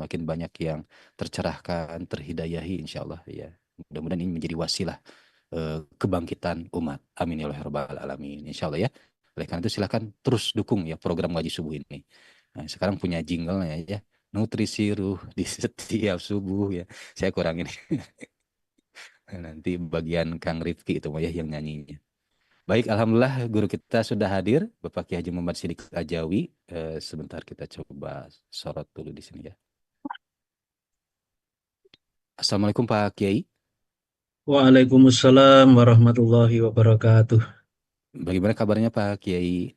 semakin banyak yang tercerahkan, terhidayahi insya Allah ya. Mudah-mudahan ini menjadi wasilah kebangkitan umat. Amin ya Allah ya rabbal alamin. Insya Allah ya. Oleh karena itu silahkan terus dukung ya program Ngaji Subuh ini. Nah, sekarang punya jingle ya. Nutrisi ruh di setiap subuh ya. Saya kurang ini. Nanti bagian Kang Rifki itu mah ya yang nyanyinya. Baik, Alhamdulillah guru kita sudah hadir, Bapak Kiai Haji Muhammad Sidik Ajawi. Sebentar kita coba sorot dulu di sini ya. Assalamualaikum Pak Kiai. Waalaikumsalam warahmatullahi wabarakatuh. Bagaimana kabarnya Pak Kiai?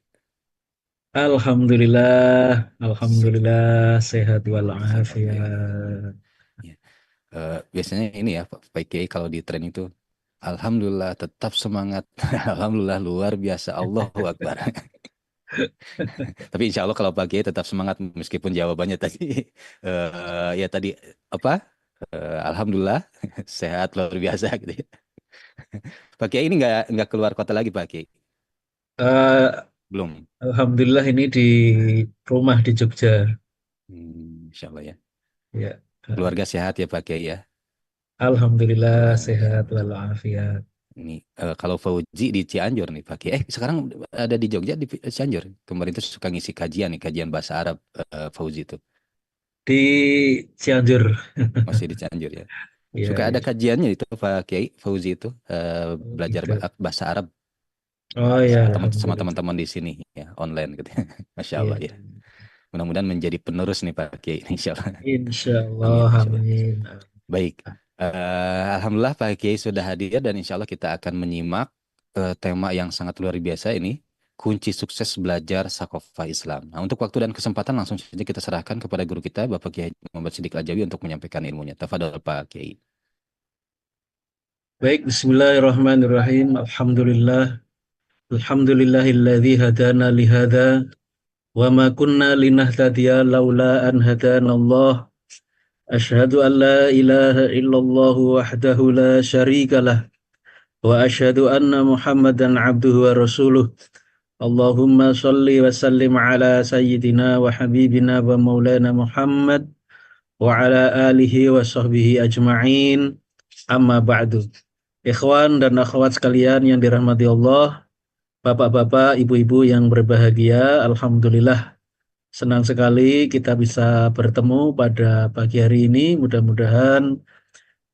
Alhamdulillah, alhamdulillah sehat Sehat ya. walafiat. Ya. Biasanya ini ya Pak Kiai kalau di tren itu, Alhamdulillah tetap semangat. Alhamdulillah luar biasa. Allahu Akbar. Tapi insya Allah kalau Pak Kiai tetap semangat meskipun jawabannya tadi ya tadi apa? Alhamdulillah sehat luar biasa gitu ya. Pak Kiai ini nggak keluar kota lagi Pak Kiai? Eh, Belum. Alhamdulillah ini di rumah di Jogja. Insya Allah ya. Ya, Keluarga sehat ya Pak Kiai ya. alhamdulillah sehat Alhamdulillah. walafiat. Ini kalau Fauzi di Cianjur nih Pak Kiai. Sekarang ada di Jogja di Cianjur. Kemarin tuh suka ngisi kajian nih, kajian bahasa Arab Fauzi itu. Di Cianjur. Masih di Cianjur ya. Ya, Suka ada ya. kajiannya itu Pak Kiai Fauzi itu Oh, belajar gitu. bahasa Arab Oh ya, sama alhamdulillah. teman-teman di sini ya online gitu. Masya Ya, Allah ya. Mudah-mudahan menjadi penerus nih Pak Kiai. Insya Allah. insya Amin. Allah, Insya Allah. amin. Baik. Alhamdulillah Pak Kiai sudah hadir dan insya Allah kita akan menyimak tema yang sangat luar biasa ini. Kunci sukses belajar Sakofa Islam. Nah, untuk waktu dan kesempatan langsung saja kita serahkan kepada guru kita, Bapak Kiai Muhammad Sidik Ajawi untuk menyampaikan ilmunya. Tafadhol Pak Kiai. Baik, bismillahirrahmanirrahim. Alhamdulillah. Alhamdulillahilladzi hadana lihada wa ma kunna linahtadiya laula an hadanallah. Asyhadu an la ilaha illallah wahdahu la syarikalah wa asyhadu anna Muhammadan abduhu wa rasuluh. Allahumma salli wa sallim ala sayyidina wa habibina wa maulana Muhammad wa ala alihi wa sahbihi ajma'in. Amma ba'du. Ikhwan dan akhwat sekalian yang dirahmati Allah, bapak-bapak, ibu-ibu yang berbahagia, alhamdulillah senang sekali kita bisa bertemu pada pagi hari ini. Mudah-mudahan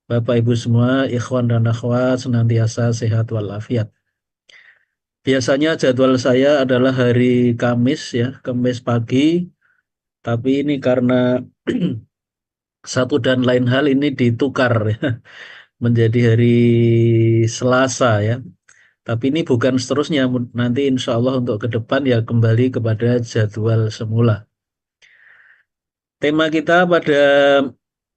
Bapak Ibu semua, ikhwan dan akhwat senantiasa sehat walafiat. Biasanya jadwal saya adalah hari Kamis ya, Kamis pagi. Tapi ini karena satu dan lain hal ini ditukar ya, menjadi hari Selasa ya. Tapi ini bukan seterusnya, nanti insya Allah untuk ke depan ya kembali kepada jadwal semula. Tema kita pada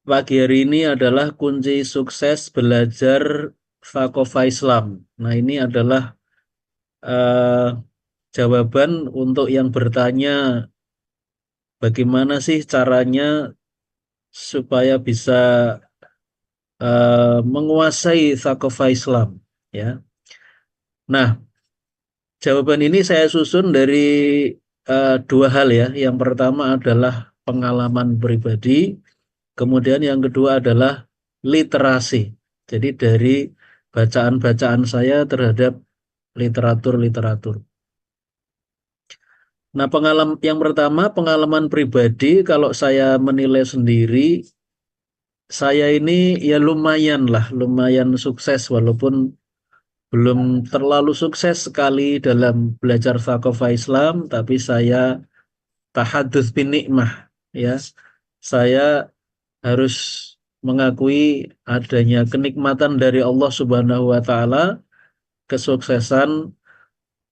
pagi hari ini adalah kunci sukses belajar Fakofa Islam. Nah ini adalah eh, jawaban untuk yang bertanya bagaimana sih caranya supaya bisa menguasai Fakofa Islam. Ya. Nah, jawaban ini saya susun dari dua hal ya. Yang pertama adalah pengalaman pribadi, kemudian yang kedua adalah literasi. Jadi dari bacaan-bacaan saya terhadap literatur-literatur. Nah, pengalaman yang pertama pengalaman pribadi kalau saya menilai sendiri, saya ini ya lumayan lah, lumayan sukses walaupun belum terlalu sukses sekali dalam belajar Thaqafah Islam, tapi saya tahadduts bin nikmah ya. Saya harus mengakui adanya kenikmatan dari Allah Subhanahu wa taala, kesuksesan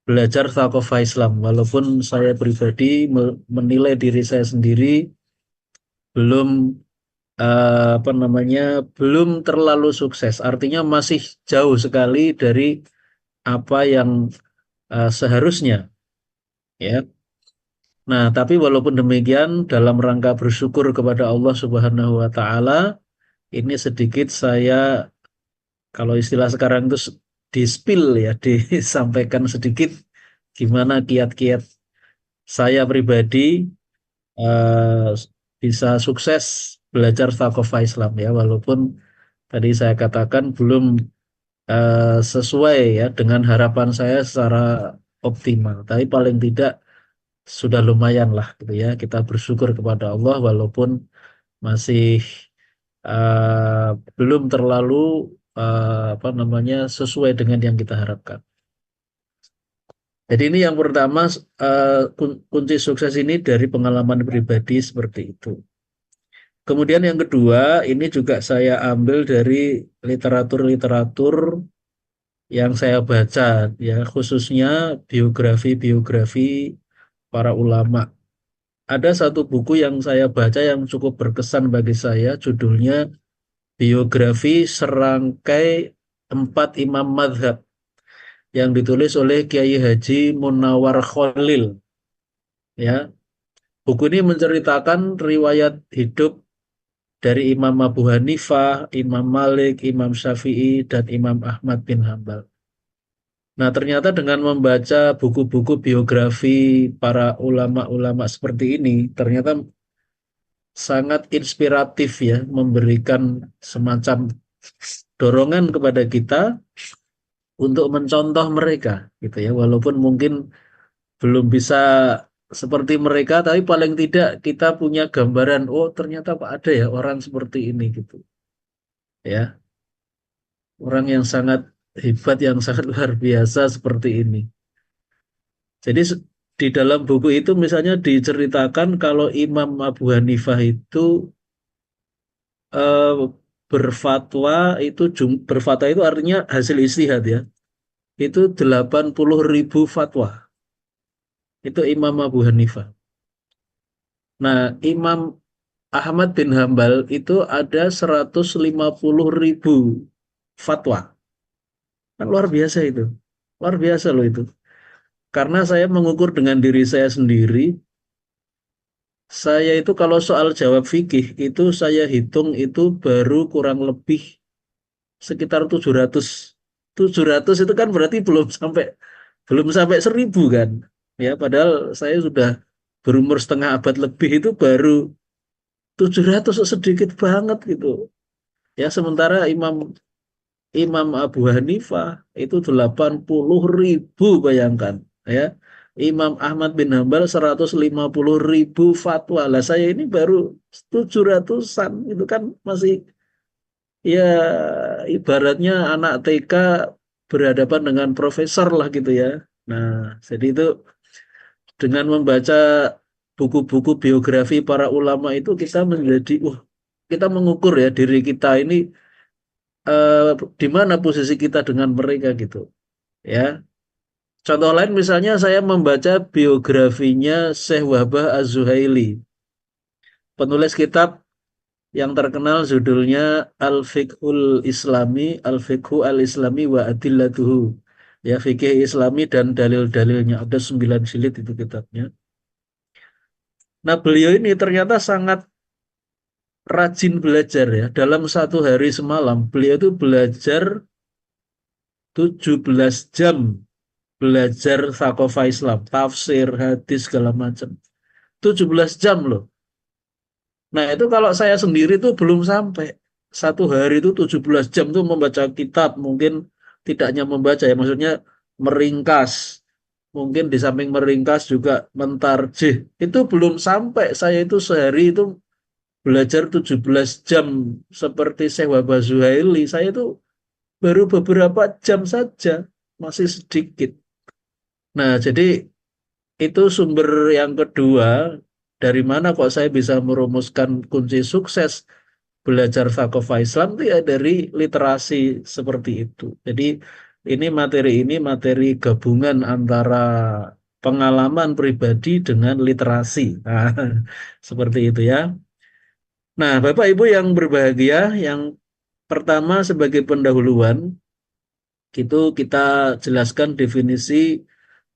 belajar Thaqafah Islam walaupun saya pribadi menilai diri saya sendiri belum apa namanya belum terlalu sukses. Artinya masih jauh sekali dari apa yang seharusnya ya. Nah, tapi walaupun demikian dalam rangka bersyukur kepada Allah Subhanahu wa taala, ini sedikit saya kalau istilah sekarang itu di-spill ya, disampaikan sedikit gimana kiat-kiat saya pribadi eh, bisa sukses belajar Thaqafah Islam ya, walaupun tadi saya katakan belum sesuai ya dengan harapan saya secara optimal, tapi paling tidak sudah lumayan lah gitu ya. Kita bersyukur kepada Allah walaupun masih eh, belum terlalu apa namanya sesuai dengan yang kita harapkan. Jadi ini yang pertama, kunci sukses ini dari pengalaman pribadi seperti itu. Kemudian yang kedua, ini juga saya ambil dari literatur-literatur yang saya baca, ya khususnya biografi-biografi para ulama. Ada satu buku yang saya baca yang cukup berkesan bagi saya, judulnya Biografi Serangkai Empat Imam Madhab, yang ditulis oleh Kiai Haji Munawar Khalil. Ya, buku ini menceritakan riwayat hidup dari Imam Abu Hanifah, Imam Malik, Imam Syafi'i, dan Imam Ahmad bin Hambal. Nah, ternyata dengan membaca buku-buku biografi para ulama-ulama seperti ini, ternyata sangat inspiratif ya, memberikan semacam dorongan kepada kita untuk mencontoh mereka, gitu ya. Walaupun mungkin belum bisa seperti mereka, tapi paling tidak kita punya gambaran, oh ternyata Pak ada ya orang seperti ini gitu, ya. Orang yang sangat hebat, yang sangat luar biasa seperti ini. Jadi di dalam buku itu misalnya diceritakan kalau Imam Abu Hanifah itu eh, berfatwa itu berfatwa itu artinya hasil istihad ya. Itu 80.000 fatwa. Itu Imam Abu Hanifah. Nah, Imam Ahmad bin Hambal itu ada 150.000 fatwa. Kan luar biasa itu. Luar biasa loh itu. Karena saya mengukur dengan diri saya sendiri, saya itu kalau soal jawab fikih itu saya hitung itu baru kurang lebih sekitar 700. 700 itu kan berarti belum sampai 1.000 kan. Ya, padahal saya sudah berumur setengah abad lebih itu baru 700 sedikit banget gitu. Ya, sementara Imam Imam Abu Hanifah itu 80.000 bayangkan ya. Imam Ahmad bin Hambal 150.000 fatwa. Lah saya ini baru 700-an itu kan masih ya ibaratnya anak TK berhadapan dengan profesor lah gitu ya. Nah, jadi itu dengan membaca buku-buku biografi para ulama itu kita menjadi kita mengukur ya diri kita ini di mana posisi kita dengan mereka gitu ya. Contoh lain misalnya saya membaca biografinya Syekh Wahbah Az-Zuhaili, penulis kitab yang terkenal judulnya Al-Fiqhul Islami, Al-Fiqhu Al-Islami wa Adillatuhu. Ya, fikih Islami dan dalil-dalilnya. Ada 9 jilid itu kitabnya. Nah, beliau ini ternyata sangat rajin belajar ya. Dalam satu hari semalam, beliau itu belajar 17 jam belajar Thaqafah Islam, tafsir, hadis, segala macam. 17 jam loh. Nah, itu kalau saya sendiri tuh belum sampai. Satu hari itu 17 jam tuh membaca kitab. Mungkin tidak hanya membaca ya, maksudnya meringkas. Mungkin di samping meringkas juga mentarjih. Itu belum sampai. Saya itu sehari itu belajar 17 jam seperti Syekh Wahbah Zuhaili. Saya itu baru beberapa jam saja. Masih sedikit. Nah, jadi itu sumber yang kedua, dari mana kok saya bisa merumuskan kunci sukses belajar Thaqafah Islam itu ya dari literasi seperti itu. Jadi ini materi gabungan antara pengalaman pribadi dengan literasi. Nah, seperti itu ya. Nah, Bapak Ibu yang berbahagia, yang pertama sebagai pendahuluan, itu kita jelaskan definisi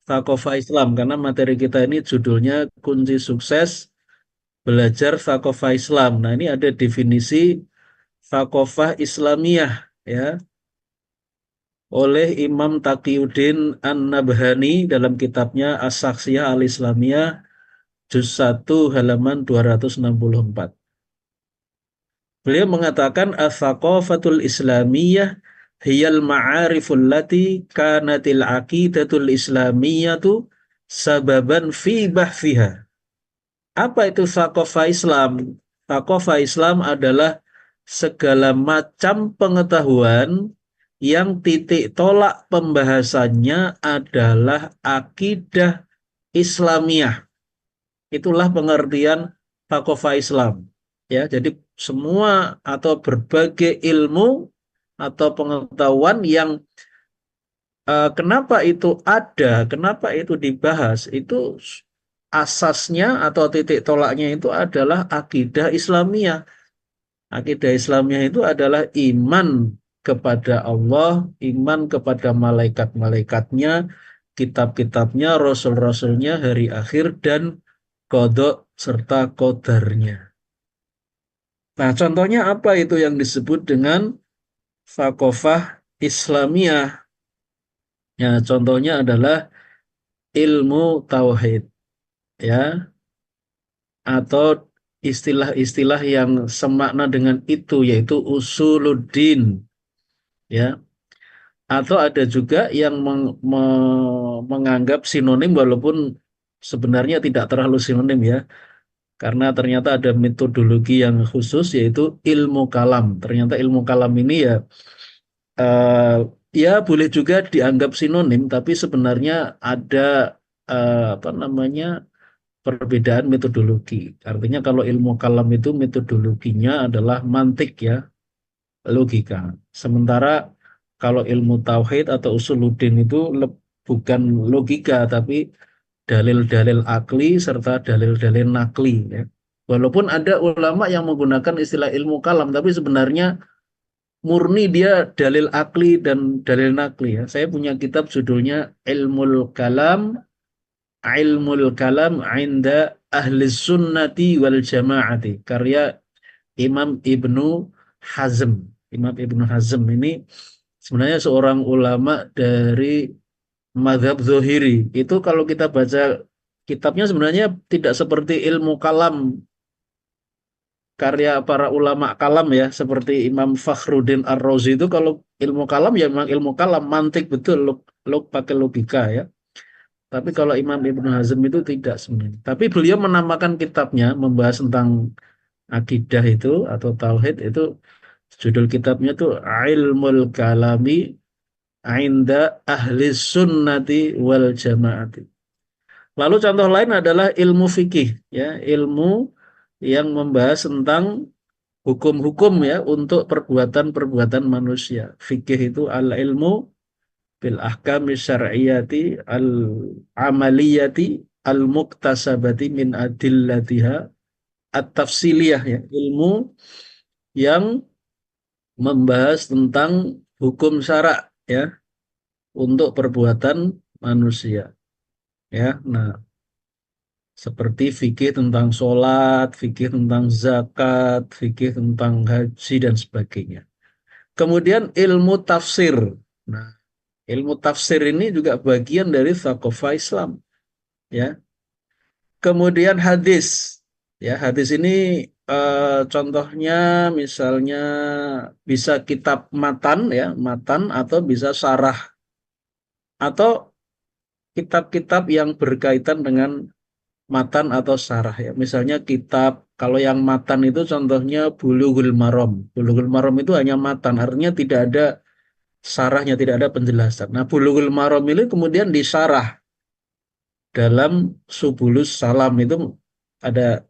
Thaqafah Islam karena materi kita ini judulnya kunci sukses belajar Thaqafah Islam. Nah, ini ada definisi Thaqafah Islamiyah ya oleh Imam Taqiyuddin An-Nabhani dalam kitabnya As-Saksiyah Al-Islamiyah juz 1 halaman 264. Beliau mengatakan ats-tsaqafatul islamiyah hiyal ma'ariful lati kanatil aqidatul islamiyatu sababan fi bahfiha. Apa itu tsaqafah Islam? Tsaqafah Islam adalah segala macam pengetahuan yang titik tolak pembahasannya adalah akidah Islamiyah. Itulah pengertian Tsaqafah Islam. Ya, jadi semua atau berbagai ilmu atau pengetahuan yang kenapa itu ada, kenapa itu dibahas, itu asasnya atau titik tolaknya itu adalah akidah Islamiyah. Akidah Islamiyah itu adalah iman kepada Allah, iman kepada malaikat-malaikatnya, kitab-kitabnya, rasul-rasulnya, hari akhir, dan kodok serta kodarnya. Nah, contohnya apa itu yang disebut dengan Thaqafah Islamiyah? Ya, contohnya adalah ilmu tauhid, ya, atau istilah-istilah yang semakna dengan itu, yaitu usuluddin, ya. Atau ada juga yang menganggap sinonim walaupun sebenarnya tidak terlalu sinonim, ya, karena ternyata ada metodologi yang khusus yaitu ilmu kalam. Ternyata ilmu kalam ini ya eh, ya boleh juga dianggap sinonim, tapi sebenarnya ada apa namanya perbedaan metodologi. Artinya kalau ilmu kalam itu metodologinya adalah mantik, ya, logika. Sementara kalau ilmu tauhid atau usuluddin itu bukan logika tapi dalil-dalil akli serta dalil-dalil nakli, ya. Walaupun ada ulama yang menggunakan istilah ilmu kalam, tapi sebenarnya murni dia dalil akli dan dalil nakli, ya. Saya punya kitab judulnya Ilmul Kalam Inda Ahli Sunnati wal Jamaati, karya Imam Ibnu Hazm. Imam Ibnu Hazm ini sebenarnya seorang ulama dari mazhab Zohiri. Itu kalau kita baca kitabnya sebenarnya tidak seperti ilmu kalam karya para ulama kalam, ya, seperti Imam Fakhruddin Ar-Razi. Itu kalau ilmu kalam ya memang ilmu kalam, mantik betul, pakai logika, ya. Tapi kalau Imam Ibnu Hazm itu tidak sebenarnya. Tapi beliau menamakan kitabnya membahas tentang akidah itu atau tauhid itu, judul kitabnya tuh Ilmul Kalami Inda Ahli Sunnati wal Jamaati. Lalu contoh lain adalah ilmu fikih, ya, ilmu yang membahas tentang hukum-hukum, ya, untuk perbuatan-perbuatan manusia. Fikih itu al ilmu bil ahkami syar'iyyati al amaliyati al muktasabati min adillatiha at-tafsiliyah, ya, ilmu yang membahas tentang hukum syara, ya, untuk perbuatan manusia, ya. Nah, seperti fikih tentang sholat, fikih tentang zakat, fikih tentang haji dan sebagainya. Kemudian ilmu tafsir. Nah, ilmu tafsir ini juga bagian dari thaqafah Islam, ya. Kemudian hadis, ya, hadis ini contohnya misalnya bisa kitab matan, ya, matan, atau bisa syarah, atau kitab-kitab yang berkaitan dengan matan atau syarah, ya. Misalnya kitab, kalau yang matan itu contohnya Bulughul Maram. Bulughul Maram itu hanya matan, artinya tidak ada syarahnya, tidak ada penjelasan. Nah, Bulughul Maram ini kemudian disyarah dalam Subulus Salam. Itu ada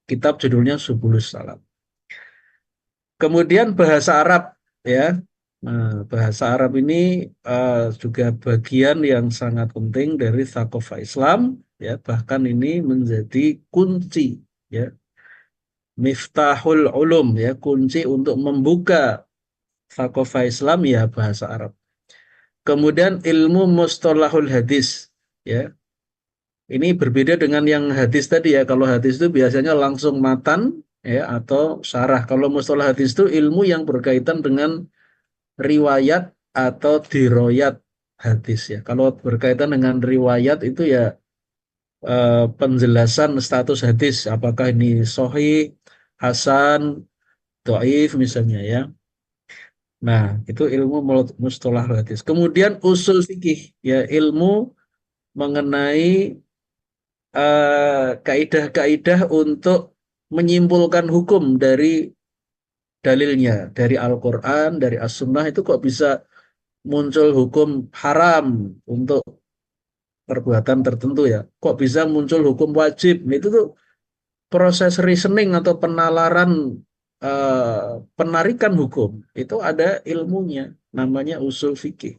kitab judulnya Subulus Salam. Kemudian bahasa Arab, ya. Nah, bahasa Arab ini juga bagian yang sangat penting dari Thaqafah Islam, ya. Bahkan ini menjadi kunci, ya, miftahul ulum, ya, kunci untuk membuka Thaqafah Islam, ya, bahasa Arab. Kemudian ilmu mustalahul hadis, ya. Ini berbeda dengan yang hadis tadi, ya. Kalau hadis itu biasanya langsung matan, ya, atau syarah. Kalau mustalah hadis itu ilmu yang berkaitan dengan riwayat atau diroyat hadis, ya. Kalau berkaitan dengan riwayat itu ya penjelasan status hadis, apakah ini sahih, hasan, dhaif misalnya ya. Nah, itu ilmu mustalah hadis. Kemudian usul fikih, ya ilmu mengenai kaidah-kaidah untuk menyimpulkan hukum dari dalilnya, dari Al-Quran, dari As-Sunnah itu kok bisa muncul hukum haram untuk perbuatan tertentu ya. Kok bisa muncul hukum wajib? Nah, itu tuh proses reasoning atau penalaran penarikan hukum itu ada ilmunya, namanya usul fikih.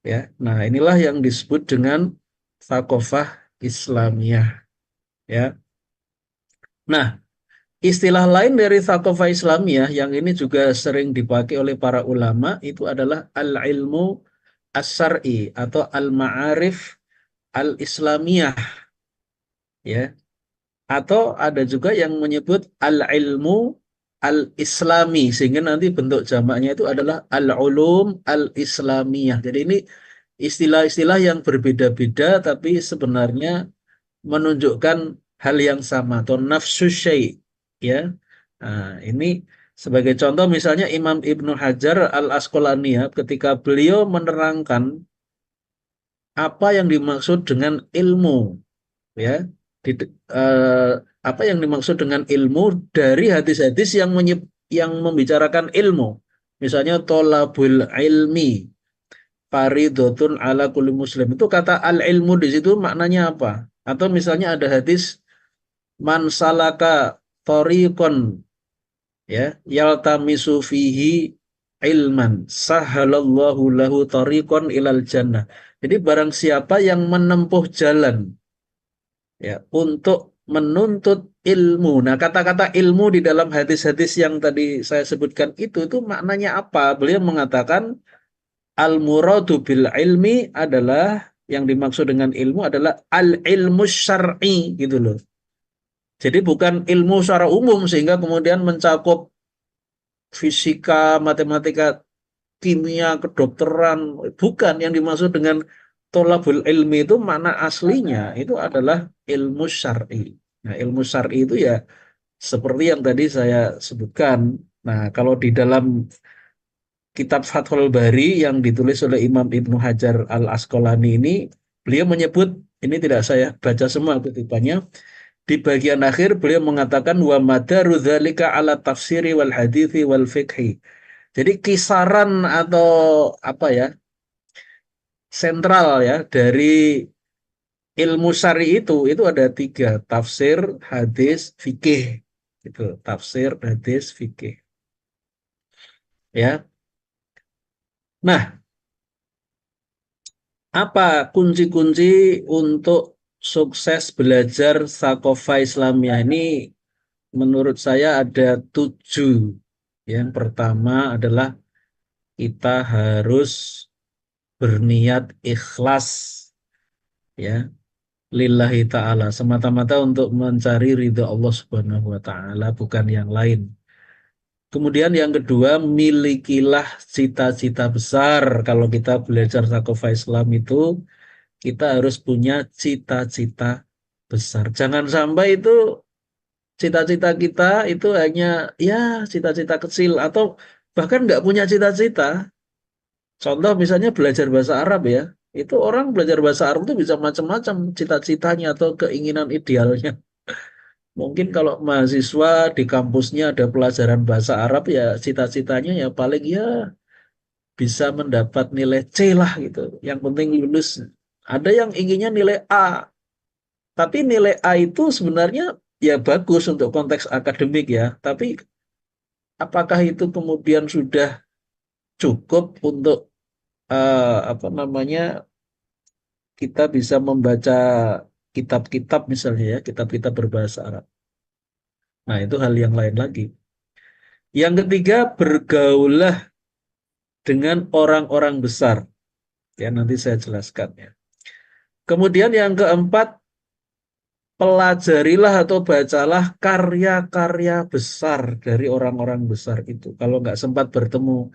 Ya, nah inilah yang disebut dengan thaqafah Islamiyah. Ya, nah istilah lain dari thaqafah Islamiyah yang ini juga sering dipakai oleh para ulama itu adalah al-ilmu as-syar'i atau al-ma'arif al-islamiyah, ya. Atau ada juga yang menyebut al-ilmu al-islami sehingga nanti bentuk jamaknya itu adalah al-ulum al-islamiyah. Jadi ini istilah-istilah yang berbeda-beda tapi sebenarnya menunjukkan hal yang sama atau nafsu syai', ya. Nah, ini sebagai contoh misalnya Imam Ibnu Hajar Al-Asqalani ya, ketika beliau menerangkan apa yang dimaksud dengan ilmu, ya. Di, eh, apa yang dimaksud dengan ilmu dari hadis-hadis yang membicarakan ilmu. Misalnya tolabul ilmi faridotun ala kulli muslim. Itu kata al ilmu di situ maknanya apa? Atau misalnya ada hadis man salaka tariqon, ya yaltamisu fihi ilman sahalallahu lahu tariqon ilal jannah. Jadi barang siapa yang menempuh jalan, ya untuk menuntut ilmu. Nah, kata-kata ilmu di dalam hadis-hadis yang tadi saya sebutkan itu maknanya apa? Beliau mengatakan al-muradu bil ilmi adalah yang dimaksud dengan ilmu adalah al-ilmu syar'i gitu loh. Jadi bukan ilmu secara umum sehingga kemudian mencakup fisika, matematika, kimia, kedokteran. Bukan, yang dimaksud dengan tolabul ilmi itu makna aslinya itu adalah ilmu syar'i. Nah, ilmu syar'i itu ya seperti yang tadi saya sebutkan. Nah, kalau di dalam kitab Fathul Bari yang ditulis oleh Imam Ibnu Hajar Al-Asqalani ini, beliau menyebut, ini tidak saya baca semua kutipannya, di bagian akhir beliau mengatakan wa madaru dzalika ala tafsiri wal hadithi wal fiqhi. Jadi kisaran atau apa ya, sentral ya dari ilmu syari itu ada tiga, tafsir, hadis, fikih. Itu tafsir, hadis, fikih. Ya. Nah, apa kunci-kunci untuk sukses belajar Sakofa Islamiyah ini? Menurut saya ada 7. Yang pertama adalah kita harus berniat ikhlas, ya, lillahi ta'ala, semata-mata untuk mencari ridha Allah Subhanahu wa ta'ala, bukan yang lain. Kemudian yang kedua, milikilah cita-cita besar. Kalau kita belajar Sakofa Islam itu, kita harus punya cita-cita besar. Jangan sampai itu cita-cita kita itu hanya ya cita-cita kecil atau bahkan nggak punya cita-cita. Contoh misalnya belajar bahasa Arab ya. Itu orang belajar bahasa Arab itu bisa macam-macam cita-citanya atau keinginan idealnya. Mungkin kalau mahasiswa di kampusnya ada pelajaran bahasa Arab ya cita-citanya ya paling ya bisa mendapat nilai C lah gitu. Yang penting lulus. Ada yang inginnya nilai A, tapi nilai A itu sebenarnya ya bagus untuk konteks akademik ya. Tapi apakah itu kemudian sudah cukup untuk apa namanya kita bisa membaca kitab-kitab misalnya ya, kitab-kitab berbahasa Arab. Nah, itu hal yang lain lagi. Yang ketiga, bergaullah dengan orang-orang besar. Ya, nanti saya jelaskan ya. Kemudian yang keempat, pelajarilah atau bacalah karya-karya besar dari orang-orang besar itu. Kalau nggak sempat bertemu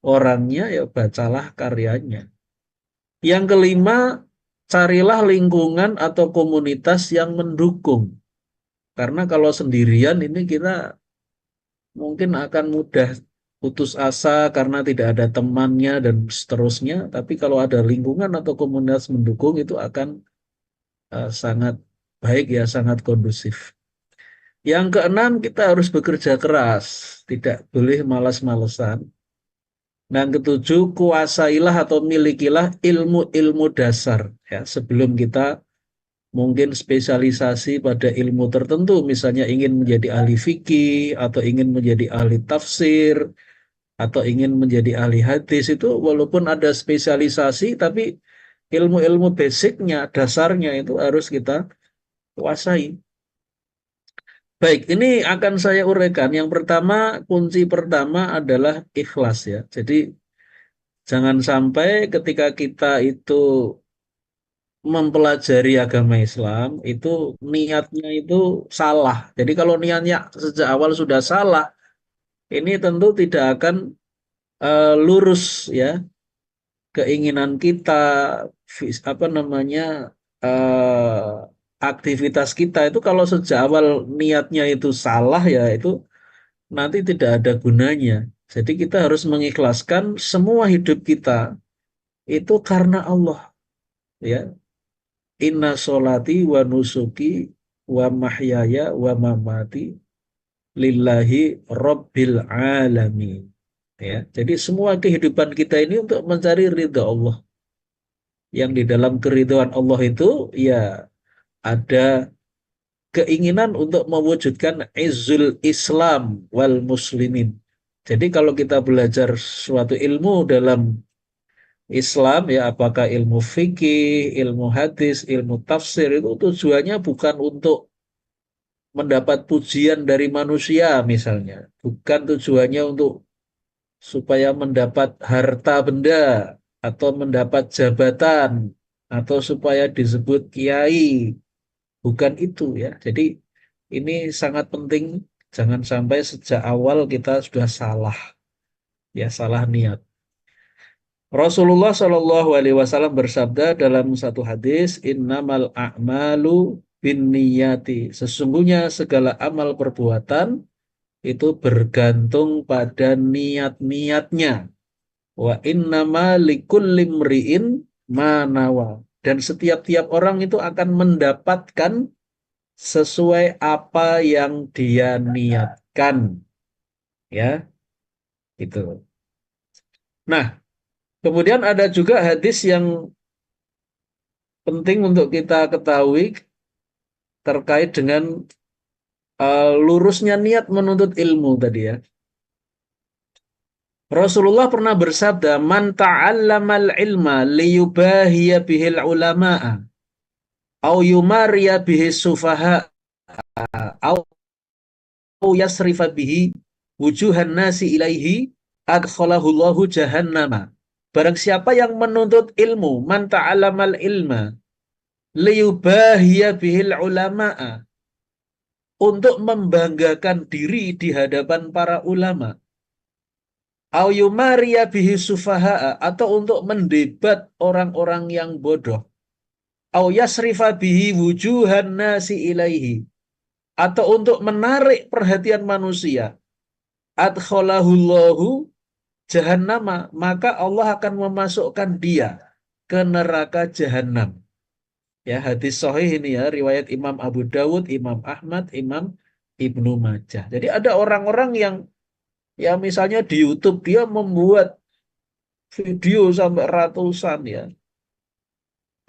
orangnya, ya bacalah karyanya. Yang kelima, carilah lingkungan atau komunitas yang mendukung. Karena kalau sendirian ini kita mungkin akan mudah putus asa karena tidak ada temannya dan seterusnya. Tapi kalau ada lingkungan atau komunitas mendukung itu akan sangat baik ya, sangat kondusif. Yang keenam, kita harus bekerja keras, tidak boleh malas-malesan. Dan yang ketujuh, kuasailah atau milikilah ilmu-ilmu dasar ya sebelum kita mungkin spesialisasi pada ilmu tertentu, misalnya ingin menjadi ahli fikih atau ingin menjadi ahli tafsir atau ingin menjadi ahli hadis itu walaupun ada spesialisasi tapi ilmu-ilmu basicnya, dasarnya itu harus kita kuasai. Baik, ini akan saya uraikan. Yang pertama, kunci pertama adalah ikhlas ya. Jadi jangan sampai ketika kita itu mempelajari agama Islam itu niatnya itu salah. Jadi kalau niatnya sejak awal sudah salah, ini tentu tidak akan lurus ya keinginan kita, apa namanya eh, aktivitas kita itu kalau sejak awal niatnya itu salah ya itu nanti tidak ada gunanya. Jadi kita harus mengikhlaskan semua hidup kita itu karena Allah ya. Inna solati wa nusuki wa mahyaya wa mamati lillahi rabbil alamin. Ya, jadi semua kehidupan kita ini untuk mencari ridha Allah. Yang di dalam keridhaan Allah itu ya ada keinginan untuk mewujudkan izul Islam wal muslimin. Jadi kalau kita belajar suatu ilmu dalam Islam ya apakah ilmu fikih, ilmu hadis, ilmu tafsir itu tujuannya bukan untuk mendapat pujian dari manusia misalnya. Bukan tujuannya untuk supaya mendapat harta benda atau mendapat jabatan atau supaya disebut kiai. Bukan itu ya. Jadi ini sangat penting jangan sampai sejak awal kita sudah salah ya salah niat. Rasulullah Shallallahu Alaihi Wasallam bersabda dalam satu hadis, Innamal a'malu bin niyati. Sesungguhnya segala amal perbuatan itu bergantung pada niat-niatnya. Wa innama likulli mri'in manawa. Dan setiap-tiap orang itu akan mendapatkan sesuai apa yang dia niatkan. Ya, itu. Nah, kemudian ada juga hadis yang penting untuk kita ketahui terkait dengan lurusnya niat menuntut ilmu tadi ya. Rasulullah pernah bersabda, "Man ta'allamal ilma liyubahiya bihil ulama'a au yumariya bihi sufaha au yasrifa bihi wujuhan nasi ilaihi adkhalahullahu jahannama." Barang siapa yang menuntut ilmu, man ta'allamal ilma liyubahiya bihil ulama'a, untuk membanggakan diri di hadapan para ulama, au yumariya bihi sufaha'a, atau untuk mendebat orang-orang yang bodoh, au yasrifa bihi wujuhan nasi ilaihi, atau untuk menarik perhatian manusia, adkhalahullahu jahannama, maka Allah akan memasukkan dia ke neraka jahanam. Ya, hadis sahih ini ya, riwayat Imam Abu Dawud, Imam Ahmad, Imam Ibnu Majah. Jadi ada orang-orang yang ya misalnya di YouTube dia membuat video sampai ratusan ya.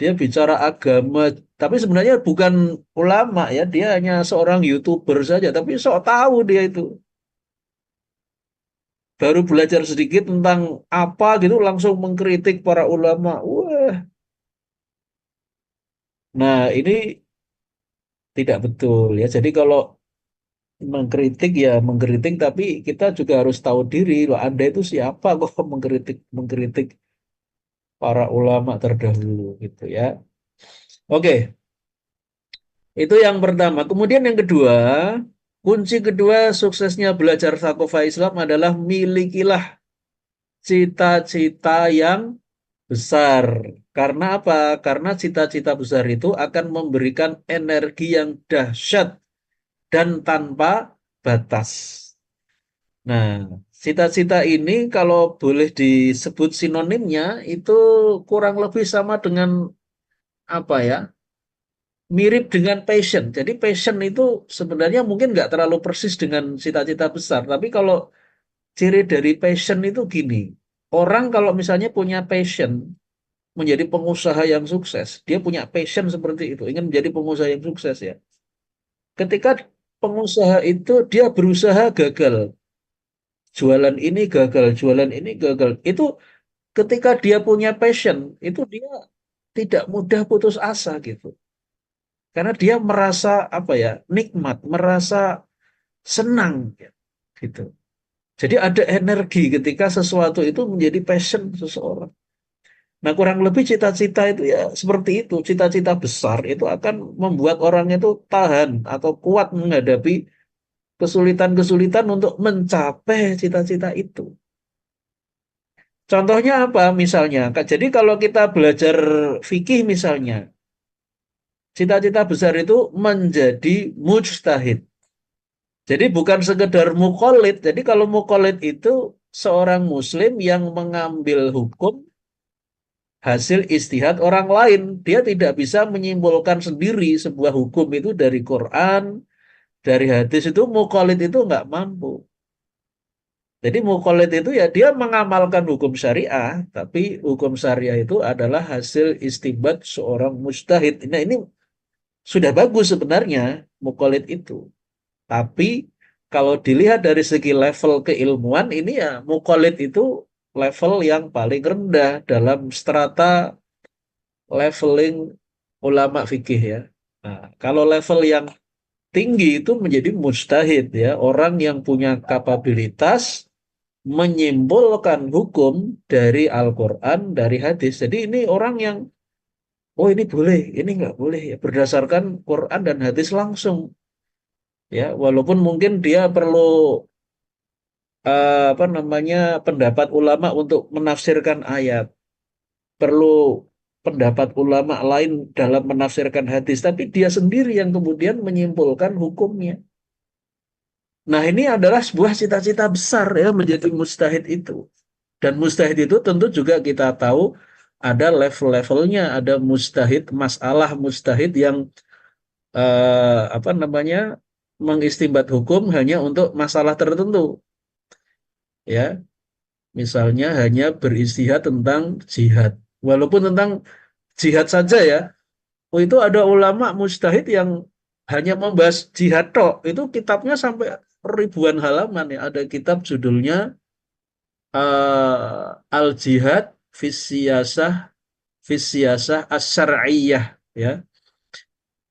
Dia bicara agama, tapi sebenarnya bukan ulama ya, dia hanya seorang YouTuber saja, tapi sok tahu dia itu. Baru belajar sedikit tentang apa gitu langsung mengkritik para ulama. Wah, nah ini tidak betul ya. Jadi kalau mengkritik ya mengkritik, tapi kita juga harus tahu diri loh, Anda itu siapa kok mengkritik mengkritik para ulama terdahulu gitu ya. Oke, itu yang pertama. Kemudian yang kedua, kunci kedua suksesnya belajar Thaqafah Islam adalah milikilah cita-cita yang besar. Karena apa? Karena cita-cita besar itu akan memberikan energi yang dahsyat dan tanpa batas. Nah, cita-cita ini kalau boleh disebut sinonimnya itu kurang lebih sama dengan apa ya? Mirip dengan passion. Jadi passion itu sebenarnya mungkin nggak terlalu persis dengan cita-cita besar. Tapi kalau ciri dari passion itu gini, orang kalau misalnya punya passion menjadi pengusaha yang sukses, dia punya passion seperti itu, ingin menjadi pengusaha yang sukses ya. Ketika pengusaha itu dia berusaha gagal, jualan ini gagal, jualan ini gagal, itu ketika dia punya passion, itu dia tidak mudah putus asa gitu. Karena dia merasa apa ya, nikmat, merasa senang ya, gitu. Jadi ada energi ketika sesuatu itu menjadi passion seseorang. Nah, kurang lebih cita-cita itu ya seperti itu. Cita-cita besar itu akan membuat orang itu tahan atau kuat menghadapi kesulitan-kesulitan untuk mencapai cita-cita itu. Contohnya apa misalnya? Jadi kalau kita belajar fikih misalnya, cita-cita besar itu menjadi mujtahid. Jadi bukan sekedar mukallid. Jadi kalau mukallid itu seorang muslim yang mengambil hukum hasil istihad orang lain. Dia tidak bisa menyimpulkan sendiri sebuah hukum itu dari Quran, dari hadis itu mukallid itu nggak mampu. Jadi mukallid itu ya dia mengamalkan hukum syariah, tapi hukum syariah itu adalah hasil istinbat seorang mujtahid. Nah ini sudah bagus sebenarnya mukallid itu. Tapi kalau dilihat dari segi level keilmuan ini ya mukallid itu level yang paling rendah dalam strata leveling ulama fikih ya. Nah, kalau level yang tinggi itu menjadi mujtahid ya, orang yang punya kapabilitas menyimpulkan hukum dari Al-Quran, dari hadis. Jadi ini orang yang, oh ini boleh, ini nggak boleh ya, berdasarkan Quran dan hadis langsung. Ya, walaupun mungkin dia perlu apa namanya pendapat ulama untuk menafsirkan ayat, perlu pendapat ulama lain dalam menafsirkan hadis, tapi dia sendiri yang kemudian menyimpulkan hukumnya. Nah, ini adalah sebuah cita-cita besar ya menjadi mustahid itu. Dan mustahid itu tentu juga kita tahu ada level-levelnya, ada mustahid, masalah mustahid yang apa namanya mengistimbat hukum hanya untuk masalah tertentu, ya. Misalnya hanya beristihad tentang jihad. Walaupun tentang jihad saja ya, oh itu ada ulama mujtahid yang hanya membahas jihad tok. Itu kitabnya sampai ribuan halaman ya. Ada kitab judulnya Al-Jihad Fis Siyasah Asy-Syar'iyyah ya.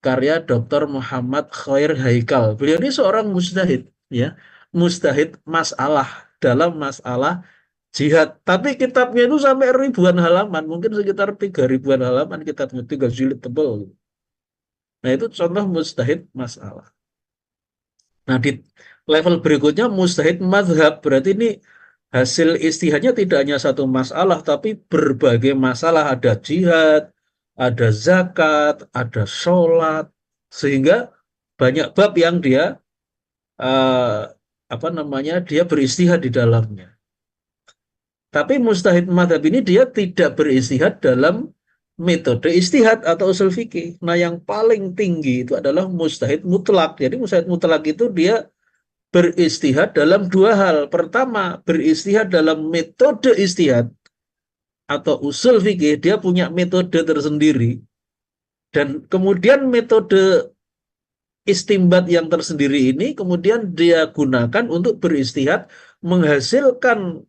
Karya Dr. Muhammad Khair Haikal. Beliau ini seorang mujtahid ya. Mujtahid masalah dalam masalah jihad. Tapi kitabnya itu sampai ribuan halaman, mungkin sekitar 3.000-an halaman kitabnya, 3 jilid tebal. Nah, itu contoh mustahid masalah. Nah, di level berikutnya mustahid madhab. Berarti ini hasil istihadnya tidak hanya satu masalah, tapi berbagai masalah. Ada jihad, ada zakat, ada sholat. Sehingga banyak bab yang dia eh, apa namanya dia beristihad di dalamnya. Tapi mustahid madhab ini dia tidak beristihad dalam metode istihad atau usul fikih. Nah, yang paling tinggi itu adalah mustahid mutlak. Jadi mustahid mutlak itu dia beristihad dalam dua hal. Pertama, beristihad dalam metode istihad atau usul fikih. Dia punya metode tersendiri. Dan kemudian metode istimbat yang tersendiri ini kemudian dia gunakan untuk beristihad menghasilkan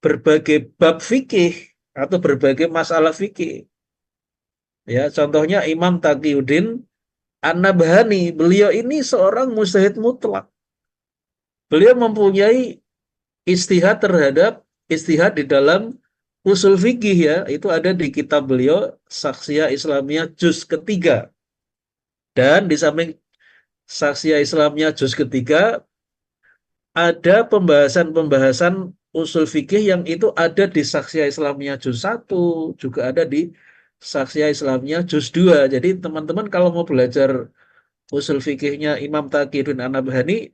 berbagai bab fikih atau berbagai masalah fikih. Ya, contohnya Imam Taqiyuddin An-Nabhani, beliau ini seorang mujtahid mutlak. Beliau mempunyai istihad terhadap istihad di dalam usul fikih ya, itu ada di kitab beliau Saksiyah Islamiyah juz ketiga. Dan di samping Saksiyah Islamiyah juz ketiga ada pembahasan-pembahasan usul fikih yang itu ada di Saksiyah Islamiyah juz 1, juga ada di Saksiyah Islamiyah juz 2. Jadi teman-teman kalau mau belajar usul fikihnya Imam Taqiyuddin An-Nabhani,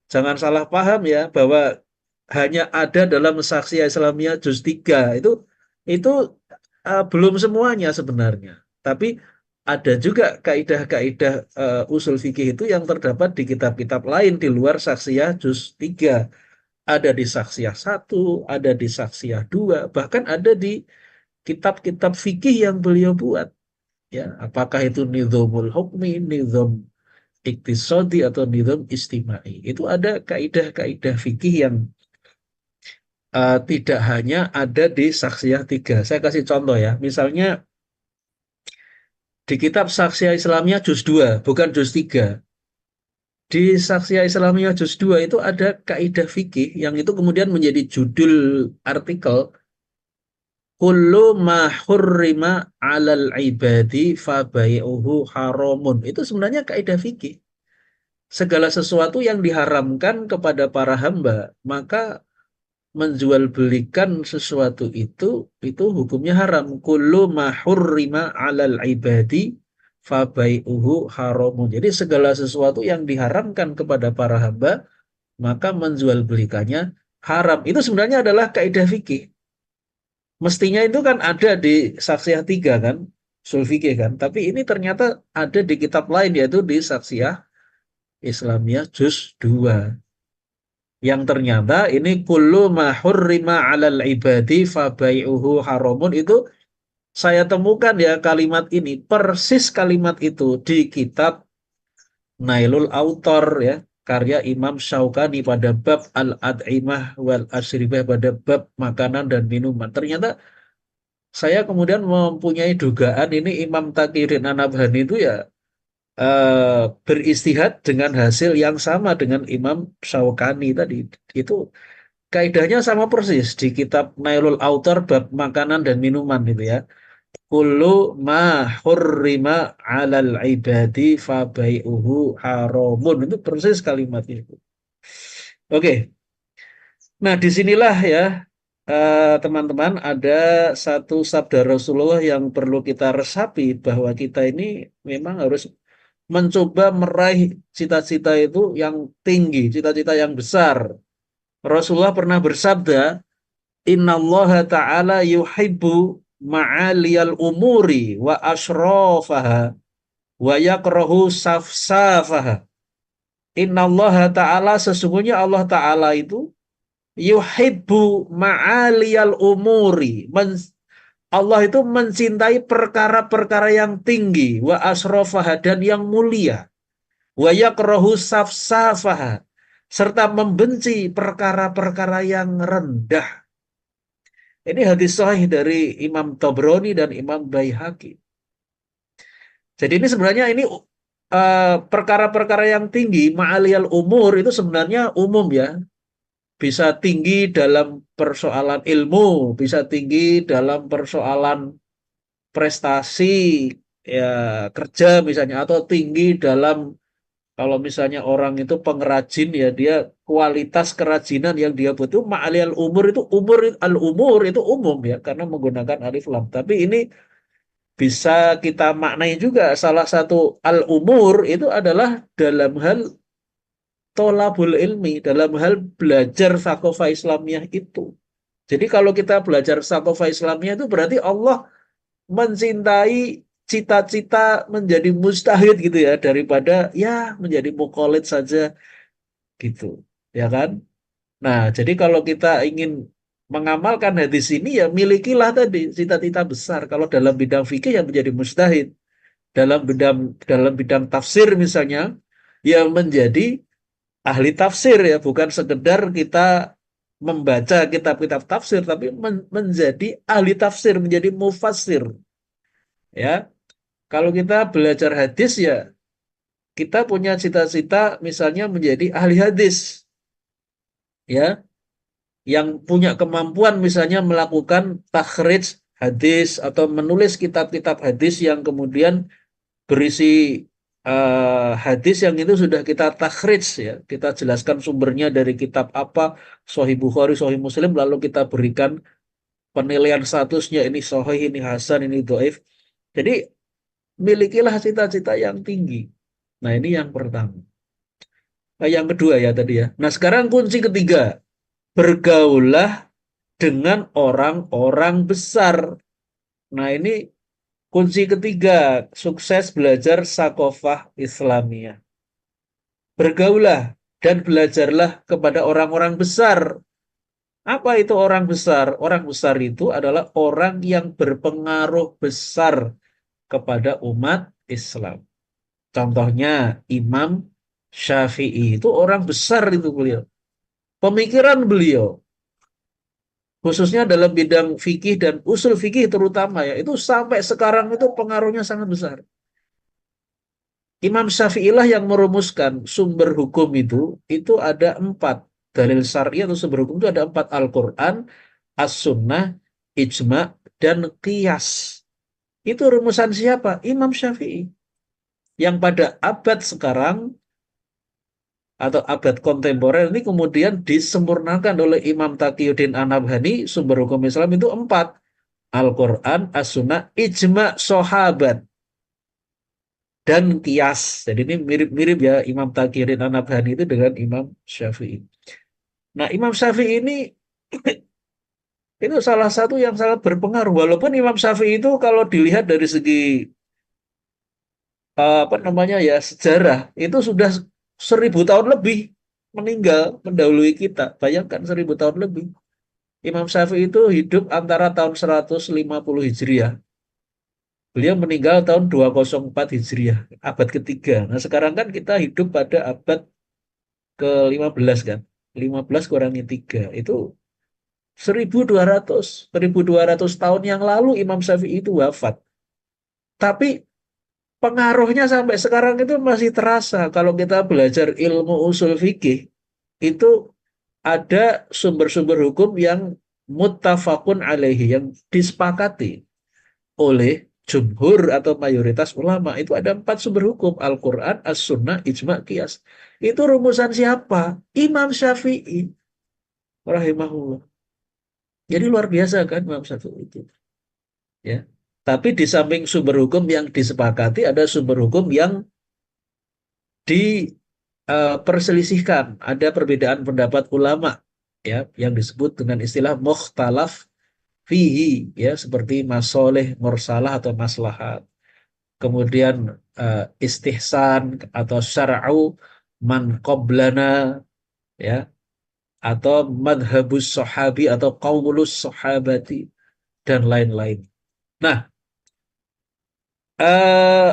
Jangan salah paham ya bahwa hanya ada dalam Saksi Islamiyah juz 3 itu belum semuanya sebenarnya. Tapi ada juga kaidah-kaidah usul fikih itu yang terdapat di kitab-kitab lain di luar Saksiyah juz 3. Ada di Saksiyah 1, ada di Saksiyah 2, bahkan ada di kitab-kitab fikih yang beliau buat. Ya, apakah itu nizamul hukmi, nizam iktisadi atau nizam istimai. Itu ada kaidah-kaidah fikih yang tidak hanya ada di Saksiyah 3. Saya kasih contoh ya. Misalnya di kitab Saksiyah Islamiyah juz 2, bukan juz 3. Di Saksiyah Islamiyah juz 2 itu ada kaidah fikih yang itu kemudian menjadi judul artikel kullu ma hurrima 'alal ibadi fabai'uhu haramun. Itu sebenarnya kaidah fikih. Segala sesuatu yang diharamkan kepada para hamba, maka menjual belikan sesuatu itu hukumnya haram. Kullu ma hurrima 'alal ibadi fabai'uhu haramun. Jadi segala sesuatu yang diharamkan kepada para hamba, maka menjual belikannya haram. Itu sebenarnya adalah kaidah fikih. Mestinya itu kan ada di Saksiyah 3 kan, usul fikih kan. Tapi ini ternyata ada di kitab lain yaitu di Saksiyah Islamiyah juz 2. Yang ternyata ini kullu ma hurrima 'alal ibadi fabai'uhu haramun itu saya temukan ya kalimat ini, persis kalimat itu di kitab Nailul Autor ya, karya Imam Syaukani pada bab Al-Ad'imah wal Asyribah pada bab makanan dan minuman. Ternyata saya kemudian mempunyai dugaan ini Imam Taqiyuddin An-Nabhani itu ya beristihad dengan hasil yang sama dengan Imam Syaukani tadi. Itu kaidahnya sama persis di kitab Nailul Autor bab makanan dan minuman itu ya. Kullu ma hurrima 'alal ibadi fabai'uhu haramun. Itu persis kalimatnya itu. Oke. Nah, disinilah ya teman-teman ada satu sabda Rasulullah yang perlu kita resapi bahwa kita ini memang harus mencoba meraih cita-cita itu yang tinggi, cita-cita yang besar. Rasulullah pernah bersabda, Innallaha ta'ala yuhibbu ma'aliyal umuri wa asrafaha wa yakrahu safsafaha. Innallaha ta'ala sesungguhnya Allah ta'ala itu yuhibbu ma'aliyal umuri. Allah itu mencintai perkara-perkara yang tinggi wa asrafaha dan yang mulia. Wa yakrahu safsafaha serta membenci perkara-perkara yang rendah. Ini hadis sahih dari Imam Tabrani dan Imam Baihaqi. Jadi ini sebenarnya ini perkara-perkara yang tinggi, ma'aliyal umur itu sebenarnya umum ya. Bisa tinggi dalam persoalan ilmu, bisa tinggi dalam persoalan prestasi ya kerja misalnya atau tinggi dalam kalau misalnya orang itu pengrajin ya dia kualitas kerajinan yang dia butuh ma'aliyal umur itu umur al umur itu umum ya karena menggunakan alif lam. Tapi ini bisa kita maknai juga salah satu al umur itu adalah dalam hal tolabul ilmi, dalam hal belajar Sakofa Islamiyah itu. Jadi kalau kita belajar Sakofa Islamiyah itu berarti Allah mencintai cita-cita menjadi mustahid gitu ya daripada ya menjadi mukallid saja gitu ya kan. Nah jadi kalau kita ingin mengamalkan hadis ini ya milikilah tadi cita-cita besar. Kalau dalam bidang fikih yang menjadi mustahid, dalam bidang tafsir misalnya yang menjadi ahli tafsir ya bukan sekedar kita membaca kitab-kitab tafsir tapi menjadi ahli tafsir menjadi mufassir ya. Kalau kita belajar hadis ya kita punya cita-cita misalnya menjadi ahli hadis ya yang punya kemampuan misalnya melakukan takhrij hadis atau menulis kitab-kitab hadis yang kemudian berisi hadis yang itu sudah kita takhrij ya kita jelaskan sumbernya dari kitab apa Sahih Bukhari, Sahih Muslim lalu kita berikan penilaian statusnya ini sahih, ini hasan, ini dhaif. Jadi milikilah cita-cita yang tinggi. Nah, ini yang pertama. Yang kedua ya tadi ya. Nah, sekarang kunci ketiga. Bergaullah dengan orang-orang besar. Nah, ini kunci ketiga, sukses belajar sakofah Islamiyah. Bergaullah dan belajarlah kepada orang-orang besar. Apa itu orang besar? Orang besar itu adalah orang yang berpengaruh besar kepada umat Islam. Contohnya Imam Syafi'i itu orang besar itu beliau. Pemikiran beliau, khususnya dalam bidang fikih dan usul fikih terutama ya, itu sampai sekarang itu pengaruhnya sangat besar. Imam Syafi'ilah yang merumuskan sumber hukum itu ada empat. Dalil syar'i atau sumber hukum itu ada empat. Al-Quran, As-Sunnah, Ijma, dan Qiyas. Itu rumusan siapa? Imam Syafi'i. Yang pada abad sekarang atau abad kontemporer ini kemudian disempurnakan oleh Imam Taqiyuddin An-Nabhani. Sumber hukum Islam itu empat. Al-Quran, As-Sunnah, Ijma, Sahabat, dan Qiyas. Jadi ini mirip-mirip ya Imam Taqiyuddin An-Nabhani itu dengan Imam Syafi'i. Nah, Imam Syafi'i ini itu salah satu yang sangat berpengaruh. Walaupun Imam Syafi'i itu kalau dilihat dari segi apa namanya ya sejarah itu sudah 1.000 tahun lebih meninggal mendahului kita. Bayangkan 1.000 tahun lebih. Imam Syafi'i itu hidup antara tahun 150 Hijriah. Beliau meninggal tahun 204 Hijriah, abad ketiga. Nah, sekarang kan kita hidup pada abad ke-15 kan. 15 kurangi 3 itu 1.200 tahun yang lalu Imam Syafi'i itu wafat. Tapi pengaruhnya sampai sekarang itu masih terasa. Kalau kita belajar ilmu usul fikih, itu ada sumber-sumber hukum yang muttafaqun alaihi, yang disepakati oleh jumhur atau mayoritas ulama. Itu ada empat sumber hukum. Al-Quran, As-Sunnah, Ijma, Qiyas. Itu rumusan siapa? Imam Syafi'i rahimahullah. Jadi luar biasa kan Imam Syafi'i itu. Ya. Tapi di samping sumber hukum yang disepakati, ada sumber hukum yang diperselisihkan. Ada perbedaan pendapat ulama ya yang disebut dengan istilah mukhtalaf fihi ya seperti masoleh mursalah atau maslahat. Kemudian istihsan atau syara'u man qablana ya atau madhabus sahabi atau qaulus sahabati dan lain-lain. Nah, eh,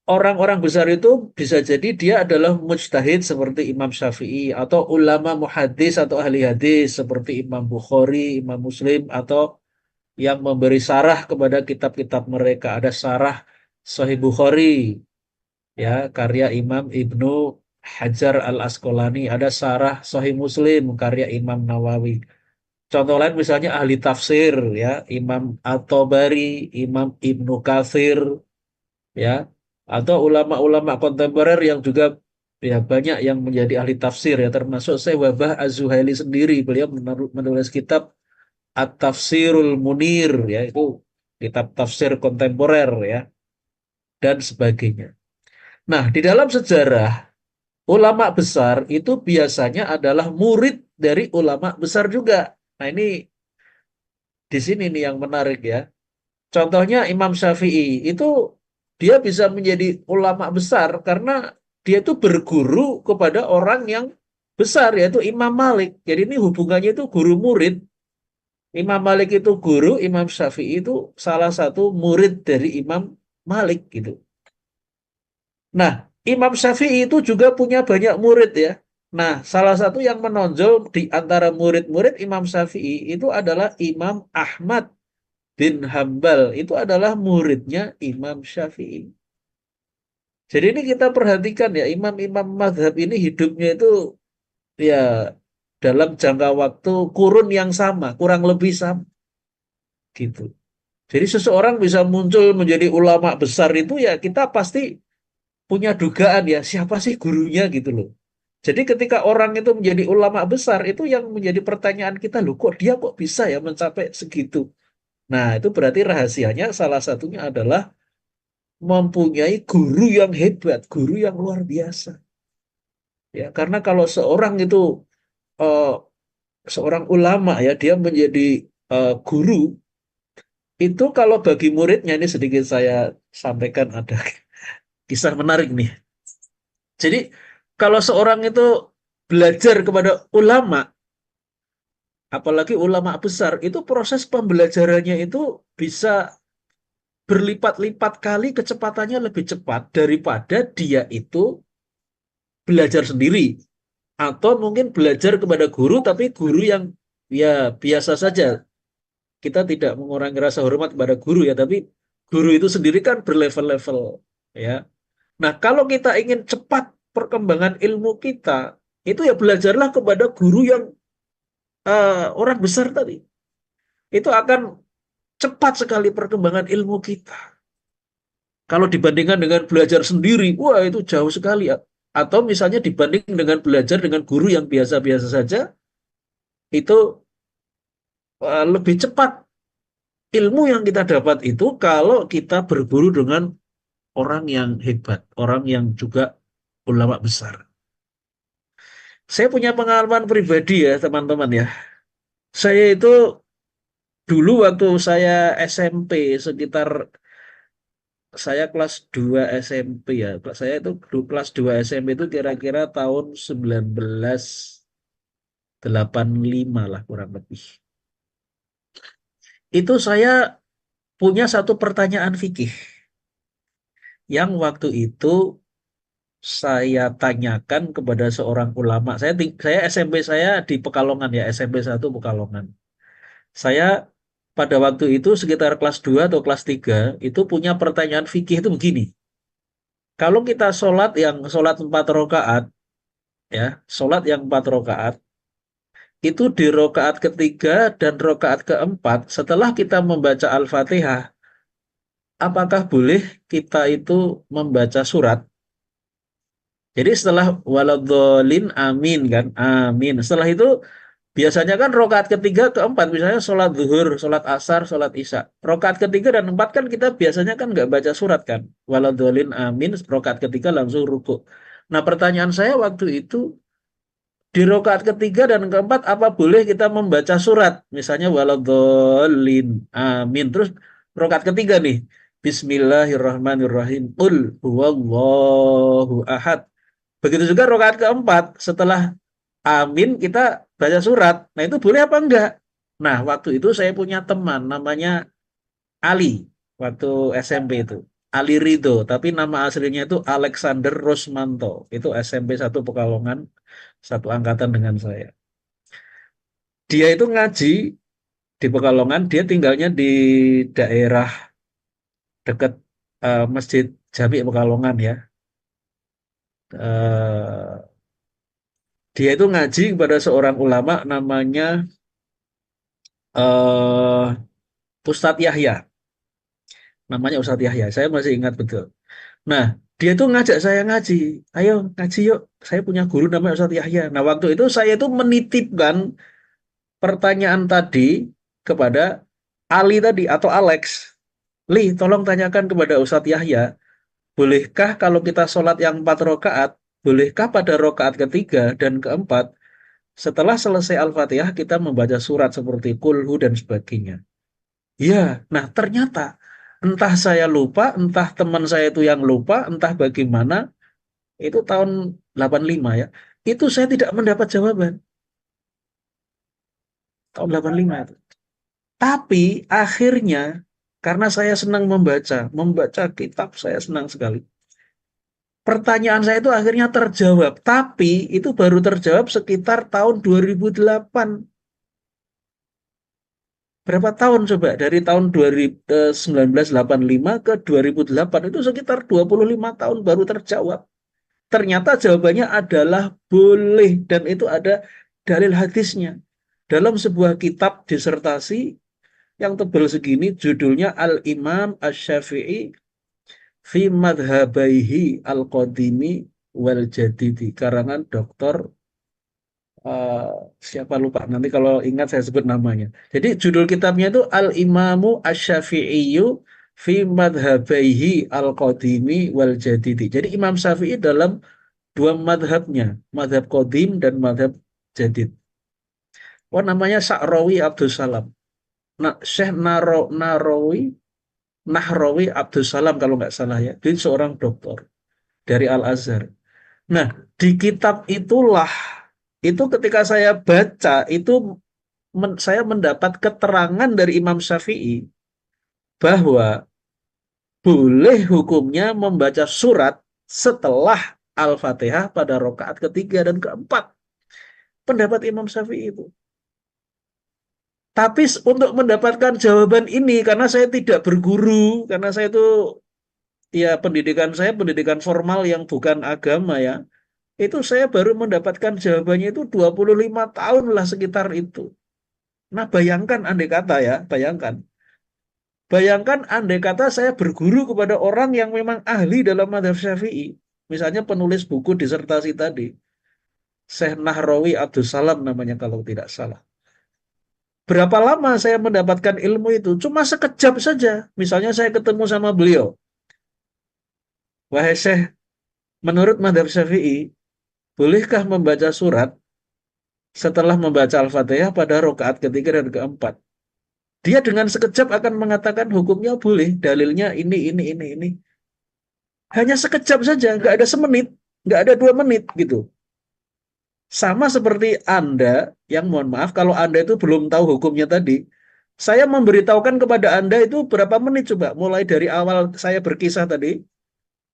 orang-orang besar itu bisa jadi dia adalah mujtahid seperti Imam Syafi'i atau ulama muhaddis atau ahli hadis seperti Imam Bukhari, Imam Muslim atau yang memberi sarah kepada kitab-kitab mereka. Ada sarah Sahih Bukhari ya karya Imam Ibnu Hajar Al-Asqalani, ada sarah Sahih Muslim karya Imam Nawawi. Contoh lain misalnya ahli tafsir ya Imam At-Tabari, Imam Ibnu Katsir ya atau ulama-ulama kontemporer yang juga ya banyak yang menjadi ahli tafsir ya termasuk Syekh Wahbah Az-Zuhaili sendiri. Beliau menulis kitab At-Tafsirul Munir ya itu kitab tafsir kontemporer ya dan sebagainya. Nah, di dalam sejarah ulama besar itu biasanya adalah murid dari ulama besar juga. Nah, ini di sini nih yang menarik ya. Contohnya Imam Syafi'i itu dia bisa menjadi ulama besar karena dia itu berguru kepada orang yang besar yaitu Imam Malik. Jadi ini hubungannya itu guru murid. Imam Malik itu guru, Imam Syafi'i itu salah satu murid dari Imam Malik gitu. Nah, Imam Syafi'i itu juga punya banyak murid ya. Nah, salah satu yang menonjol di antara murid-murid Imam Syafi'i itu adalah Imam Ahmad bin Hambal. Itu adalah muridnya Imam Syafi'i. Jadi ini kita perhatikan ya, imam-imam mazhab ini hidupnya itu ya dalam jangka waktu kurun yang sama, kurang lebih sama gitu. Jadi seseorang bisa muncul menjadi ulama besar itu ya kita pasti punya dugaan ya siapa sih gurunya gitu loh. Jadi ketika orang itu menjadi ulama besar itu yang menjadi pertanyaan kita loh kok dia kok bisa ya mencapai segitu. Nah itu berarti rahasianya salah satunya adalah mempunyai guru yang hebat, guru yang luar biasa. Ya, karena kalau seorang itu eh, seorang ulama ya, dia menjadi guru itu kalau bagi muridnya ini sedikit saya sampaikan ada kisah menarik nih. Jadi kalau seorang itu belajar kepada ulama, apalagi ulama besar, itu proses pembelajarannya itu bisa berlipat-lipat kali kecepatannya lebih cepat daripada dia itu belajar sendiri. Atau mungkin belajar kepada guru, tapi guru yang ya biasa saja. Kita tidak mengurangi rasa hormat kepada guru ya, tapi guru itu sendiri kan berlevel-level ya. Nah, kalau kita ingin cepat perkembangan ilmu kita, itu ya belajarlah kepada guru yang orang besar tadi. Itu akan cepat sekali perkembangan ilmu kita. Kalau dibandingkan dengan belajar sendiri, wah itu jauh sekali. Atau misalnya dibanding dengan belajar dengan guru yang biasa-biasa saja, itu lebih cepat ilmu yang kita dapat itu kalau kita berguru dengan orang yang hebat, orang yang juga ulama besar. Saya punya pengalaman pribadi ya teman-teman ya. Saya itu dulu waktu saya SMP sekitar saya kelas 2 SMP ya. Saya itu kelas 2 SMP itu kira-kira tahun 1985 lah kurang lebih. Itu saya punya satu pertanyaan fikih yang waktu itu saya tanyakan kepada seorang ulama. Saya SMP saya di Pekalongan ya, SMP 1 Pekalongan. Saya pada waktu itu sekitar kelas 2 atau kelas 3 itu punya pertanyaan fikih itu begini. Kalau kita sholat 4 rakaat ya, sholat yang 4 rakaat itu di rakaat ketiga dan rakaat keempat setelah kita membaca Al-Fatihah, apakah boleh kita itu membaca surat? Jadi setelah waladhdallin amin kan, amin. Setelah itu biasanya kan rokaat ketiga keempat, misalnya sholat zuhur, sholat asar, sholat isya. Rokaat ketiga dan empat kan kita biasanya kan nggak baca surat kan. Waladhdallin amin, rokaat ketiga langsung ruku. Nah pertanyaan saya waktu itu, di rokaat ketiga dan keempat apa boleh kita membaca surat? Misalnya waladhdallin amin. Terus rokaat ketiga nih, Bismillahirrahmanirrahim. Qul huwallahu ahad. Begitu juga rokaat keempat, setelah amin kita baca surat. Nah itu boleh apa enggak? Nah waktu itu saya punya teman namanya Ali, waktu SMP itu. Ali Ridho, tapi nama aslinya itu Alexander Rosmanto. Itu SMP 1 Pekalongan, satu angkatan dengan saya. Dia itu ngaji di Pekalongan, dia tinggalnya di daerah dekat Masjid Jami Pekalongan ya. Eh, dia itu ngaji kepada seorang ulama namanya eh Ustadz Yahya, namanya Ustadz Yahya, saya masih ingat betul. Nah, dia tuh ngajak saya ngaji, ayo ngaji yuk, saya punya guru namanya Ustadz Yahya. Nah, waktu itu saya tuh menitipkan pertanyaan tadi kepada Ali tadi atau Alex. Li, tolong tanyakan kepada Ustadz Yahya, bolehkah kalau kita sholat yang 4 rakaat, bolehkah pada rakaat ketiga dan keempat, setelah selesai Al-Fatihah kita membaca surat seperti Kulhu dan sebagainya. Ya, nah ternyata entah saya lupa, entah teman saya itu yang lupa, entah bagaimana, itu tahun 85 ya. Itu saya tidak mendapat jawaban tahun 85 itu. Tapi akhirnya karena saya senang membaca kitab saya senang sekali. Pertanyaan saya itu akhirnya terjawab, tapi itu baru terjawab sekitar tahun 2008. Berapa tahun coba? Dari tahun 1985 ke 2008 itu sekitar 25 tahun baru terjawab. Ternyata jawabannya adalah boleh dan itu ada dalil hadisnya. Dalam sebuah kitab disertasi yang tebal segini judulnya Al-Imam Asy-Syafi'i fi Madhabaihi Al-Qadimi wal Jadidi karangan Dr. eh, siapa lupa nanti kalau ingat saya sebut namanya. Jadi judul kitabnya itu Al-Imamu Asy-Syafi'iyyu fi Madhabaihi Al-Qadimi wal Jadidi. Jadi Imam Syafi'i dalam dua madhabnya, madhab Qadim dan madhab Jadid. Oh, namanya Sa'rawi Abdus Salam. Nah, Syekh Nahrawi Abdus Salam kalau nggak salah ya. Dia seorang doktor dari Al-Azhar. Nah, di kitab itulah, itu ketika saya baca, itu saya mendapat keterangan dari Imam Syafi'i bahwa boleh hukumnya membaca surat setelah Al-Fatihah pada rakaat ketiga dan keempat. Pendapat Imam Syafi'i itu. Tapi untuk mendapatkan jawaban ini, karena saya tidak berguru, karena saya itu, ya pendidikan saya pendidikan formal yang bukan agama ya, itu saya baru mendapatkan jawabannya itu 25 tahun lah sekitar itu. Nah bayangkan andai kata ya, bayangkan. Bayangkan andai kata saya berguru kepada orang yang memang ahli dalam madhab Syafi'i. Misalnya penulis buku disertasi tadi. Syekh Nahrawi Abdus Salam namanya kalau tidak salah. Berapa lama saya mendapatkan ilmu itu? Cuma sekejap saja. Misalnya saya ketemu sama beliau. Wahai Syekh, menurut madhab Syafi'i, bolehkah membaca surat setelah membaca Al-Fatihah pada rakaat ketiga dan keempat? Dia dengan sekejap akan mengatakan hukumnya boleh. Dalilnya ini. Hanya sekejap saja, nggak ada semenit, nggak ada 2 menit gitu. Sama seperti Anda, yang mohon maaf, kalau Anda itu belum tahu hukumnya tadi, saya memberitahukan kepada Anda itu berapa menit coba, mulai dari awal saya berkisah tadi,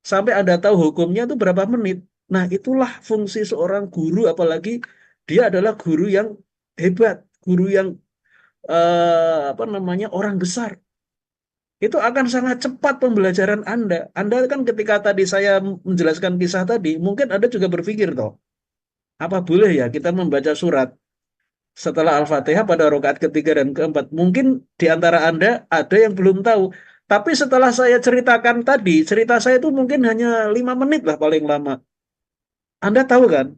sampai Anda tahu hukumnya itu berapa menit. Nah, itulah fungsi seorang guru, apalagi dia adalah guru yang hebat, guru yang apa namanya, orang besar. Itu akan sangat cepat pembelajaran Anda. Anda kan ketika tadi saya menjelaskan kisah tadi, mungkin Anda juga berpikir toh, apa boleh ya kita membaca surat setelah Al-Fatihah pada rakaat ketiga dan keempat? Mungkin di antara Anda ada yang belum tahu. Tapi setelah saya ceritakan tadi, cerita saya itu mungkin hanya 5 menit lah paling lama. Anda tahu kan?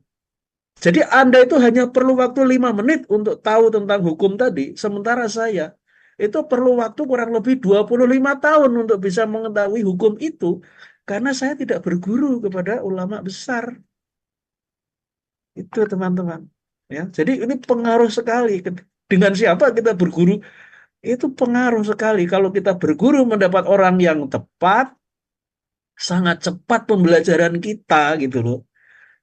Jadi Anda itu hanya perlu waktu 5 menit untuk tahu tentang hukum tadi. Sementara saya itu perlu waktu kurang lebih 25 tahun untuk bisa mengetahui hukum itu. Karena saya tidak berguru kepada ulama besar. Itu teman-teman. Ya, jadi ini pengaruh sekali. Dengan siapa kita berguru, itu pengaruh sekali. Kalau kita berguru mendapat orang yang tepat, sangat cepat pembelajaran kita gitu loh.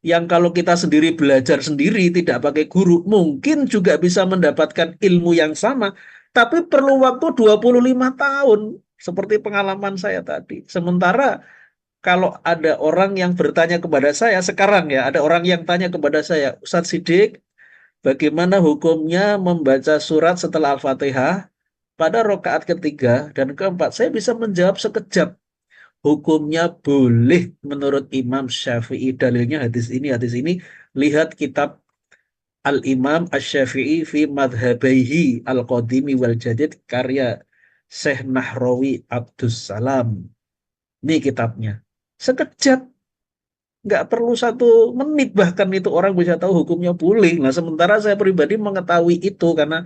Yang kalau kita sendiri belajar sendiri tidak pakai guru, mungkin juga bisa mendapatkan ilmu yang sama, tapi perlu waktu 25 tahun seperti pengalaman saya tadi. Sementara kalau ada orang yang bertanya kepada saya sekarang ya, ada orang yang tanya kepada saya, Ustadz Sidik, bagaimana hukumnya membaca surat setelah Al-Fatihah pada rakaat ketiga dan keempat? Saya bisa menjawab sekejap. Hukumnya boleh menurut Imam Syafi'i. Dalilnya hadis ini. Lihat kitab Al-Imam Asy-Syafi'i fi madhabaihi al-qadimi wal jadid karya Syekh Nahrawi Abdus Salam. Ini kitabnya. Sekejap, nggak perlu 1 menit bahkan itu orang bisa tahu hukumnya boleh. Nah, sementara saya pribadi mengetahui itu karena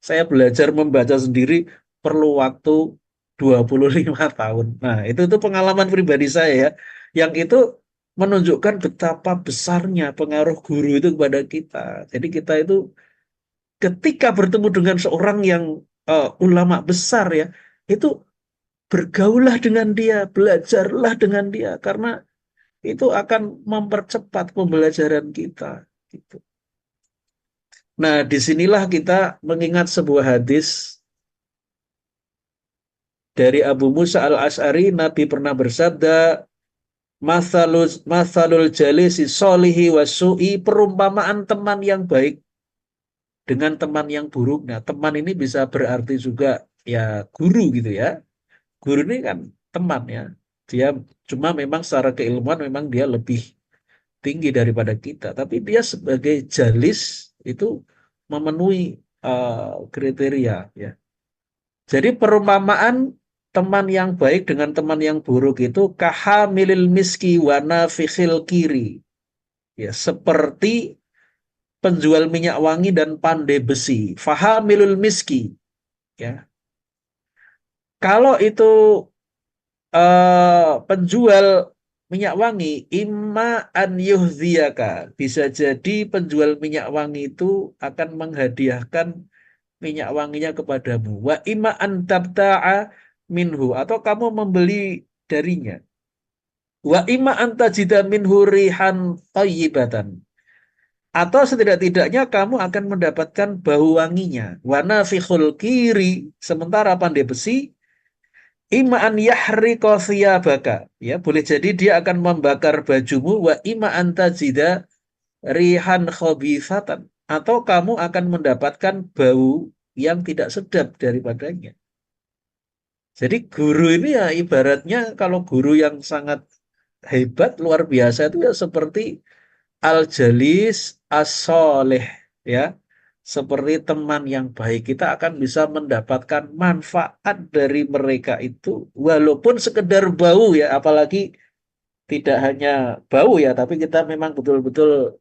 saya belajar membaca sendiri perlu waktu 25 tahun. Nah, itu pengalaman pribadi saya ya. Yang itu menunjukkan betapa besarnya pengaruh guru itu kepada kita. Jadi kita itu ketika bertemu dengan seorang yang ulama besar ya, itu bergaullah dengan dia, belajarlah dengan dia karena itu akan mempercepat pembelajaran kita. Gitu. Nah, disinilah kita mengingat sebuah hadis dari Abu Musa al-Ash'ari. Nabi pernah bersabda, Mathalul jalisi solihi wasu'i, perumpamaan teman yang baik dengan teman yang buruk. Nah, teman ini bisa berarti juga ya guru gitu ya. Guru ini kan teman ya. Dia cuma memang secara keilmuan memang dia lebih tinggi daripada kita. Tapi dia sebagai jalis itu memenuhi kriteria ya. Jadi perumpamaan teman yang baik dengan teman yang buruk itu kahamilil miski wana fikhil kiri. Ya, seperti penjual minyak wangi dan pandai besi. Fahamilul miski. Ya, kalau itu penjual minyak wangi, imma an yuhdhiyaka. Bisa jadi penjual minyak wangi itu akan menghadiahkan minyak wanginya kepadamu. Wa imma an tabta'a minhu. Atau kamu membeli darinya. Wa imma an tajida minhu rihan thayyibatan. Atau setidak-tidaknya kamu akan mendapatkan bau wanginya. Wa nafikhul kiri. Sementara pandai besi, ima an yahriqa thiyabaka. Ya, boleh jadi dia akan membakar bajumu. Wa ima an tajida rihan khabithatan. Atau kamu akan mendapatkan bau yang tidak sedap daripadanya. Jadi guru ini ya ibaratnya kalau guru yang sangat hebat, luar biasa itu ya seperti al-jalis as-soleh. Ya, seperti teman yang baik. Kita akan bisa mendapatkan manfaat dari mereka itu walaupun sekedar bau ya, apalagi tidak hanya bau ya, tapi kita memang betul-betul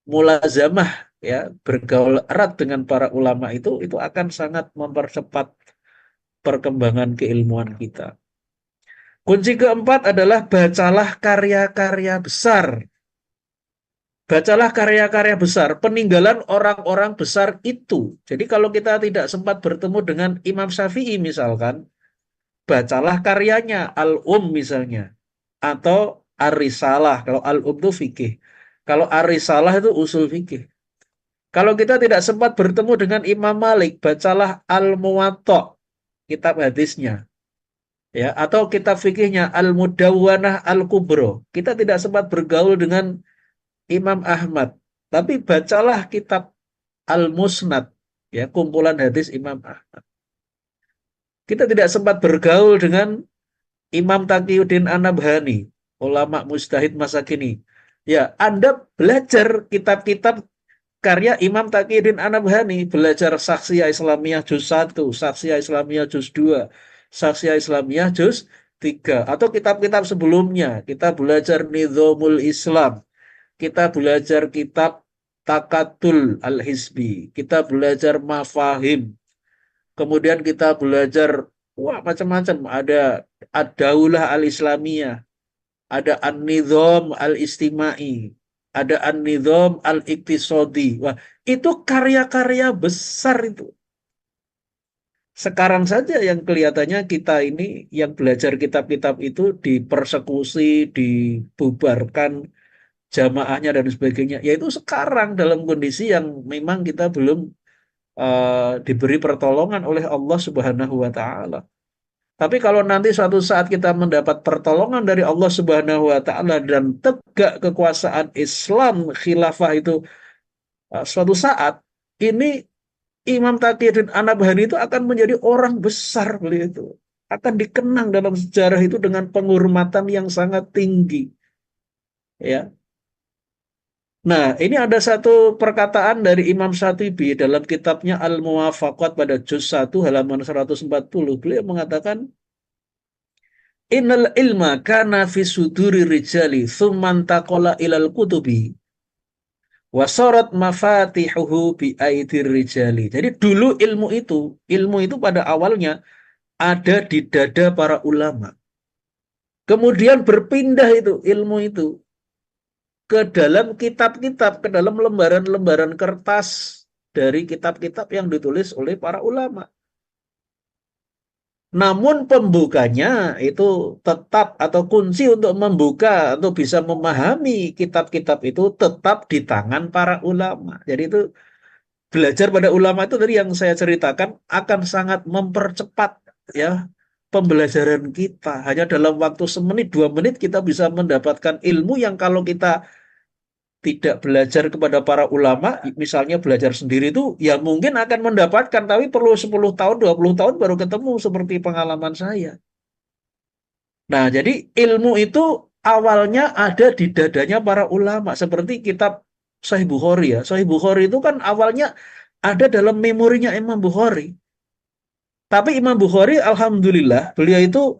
mulazamah ya, bergaul erat dengan para ulama itu akan sangat mempercepat perkembangan keilmuan kita. Kunci keempat adalah bacalah karya-karya besar. Bacalah karya-karya besar, peninggalan orang-orang besar itu. Jadi kalau kita tidak sempat bertemu dengan Imam Syafi'i misalkan, bacalah karyanya, Al-Um misalnya. Atau Ar-Risalah, kalau Al-Um itu fikih. Kalau Ar-Risalah itu usul fikih. Kalau kita tidak sempat bertemu dengan Imam Malik, bacalah Al-Muwatta, kitab hadisnya. Ya, atau kitab fikihnya Al-Mudawwanah Al-Kubro. Kita tidak sempat bergaul dengan Imam Ahmad. Tapi bacalah kitab Al-Musnad, ya, kumpulan hadis Imam Ahmad. Kita tidak sempat bergaul dengan Imam Taqiyuddin An-Nabhani, ulama mujtahid masa kini. Ya, Anda belajar kitab-kitab karya Imam Taqiyuddin An-Nabhani, belajar Saksiyah Islamiyah juz 1, Saksiyah Islamiyah juz 2, Saksiyah Islamiyah juz 3, atau kitab-kitab sebelumnya. Kita belajar Nizamul Islam, kita belajar kitab Takatul Al-Hizbi, kita belajar Mafahim, kemudian kita belajar wah macam-macam, ada Ad-Daulah Al-Islamiyah, ada An-Nizam Al-Istimai, ada An-Nizam Al-Iqtisadi. Wah, itu karya-karya besar itu. Sekarang saja yang kelihatannya kita ini yang belajar kitab-kitab itu dipersekusi, dibubarkan jamaahnya dan sebagainya. Yaitu sekarang dalam kondisi yang memang kita belum diberi pertolongan oleh Allah Subhanahu wa taala. Tapi kalau nanti suatu saat kita mendapat pertolongan dari Allah Subhanahu wa taala dan tegak kekuasaan Islam khilafah itu suatu saat ini Imam Taqiyuddin An-Nabhani itu akan menjadi orang besar, beliau itu akan dikenang dalam sejarah itu dengan penghormatan yang sangat tinggi. Ya. Nah, ini ada satu perkataan dari Imam Syatibi dalam kitabnya Al-Muwafaqat pada juz 1 halaman 140. Beliau mengatakan, Innal ilma kana fi suduri rijali thumman taqala ilal kutubi wasarat mafatihuhu bi aidir rijali. Jadi dulu ilmu itu pada awalnya ada di dada para ulama. Kemudian berpindah itu ilmu itu ke dalam kitab-kitab, ke dalam lembaran-lembaran kertas dari kitab-kitab yang ditulis oleh para ulama. Namun pembukanya itu tetap atau kunci untuk membuka atau bisa memahami kitab-kitab itu tetap di tangan para ulama. Jadi itu belajar pada ulama itu tadi yang saya ceritakan akan sangat mempercepat ya pembelajaran kita. Hanya dalam waktu semenit 2 menit kita bisa mendapatkan ilmu yang kalau kita tidak belajar kepada para ulama, misalnya belajar sendiri itu ya mungkin akan mendapatkan, tapi perlu 10 tahun, 20 tahun baru ketemu seperti pengalaman saya. Nah, jadi ilmu itu awalnya ada di dadanya para ulama, seperti kitab Sahih Bukhari ya. Sahih Bukhari itu kan awalnya ada dalam memorinya Imam Bukhari. Tapi Imam Bukhari, alhamdulillah, beliau itu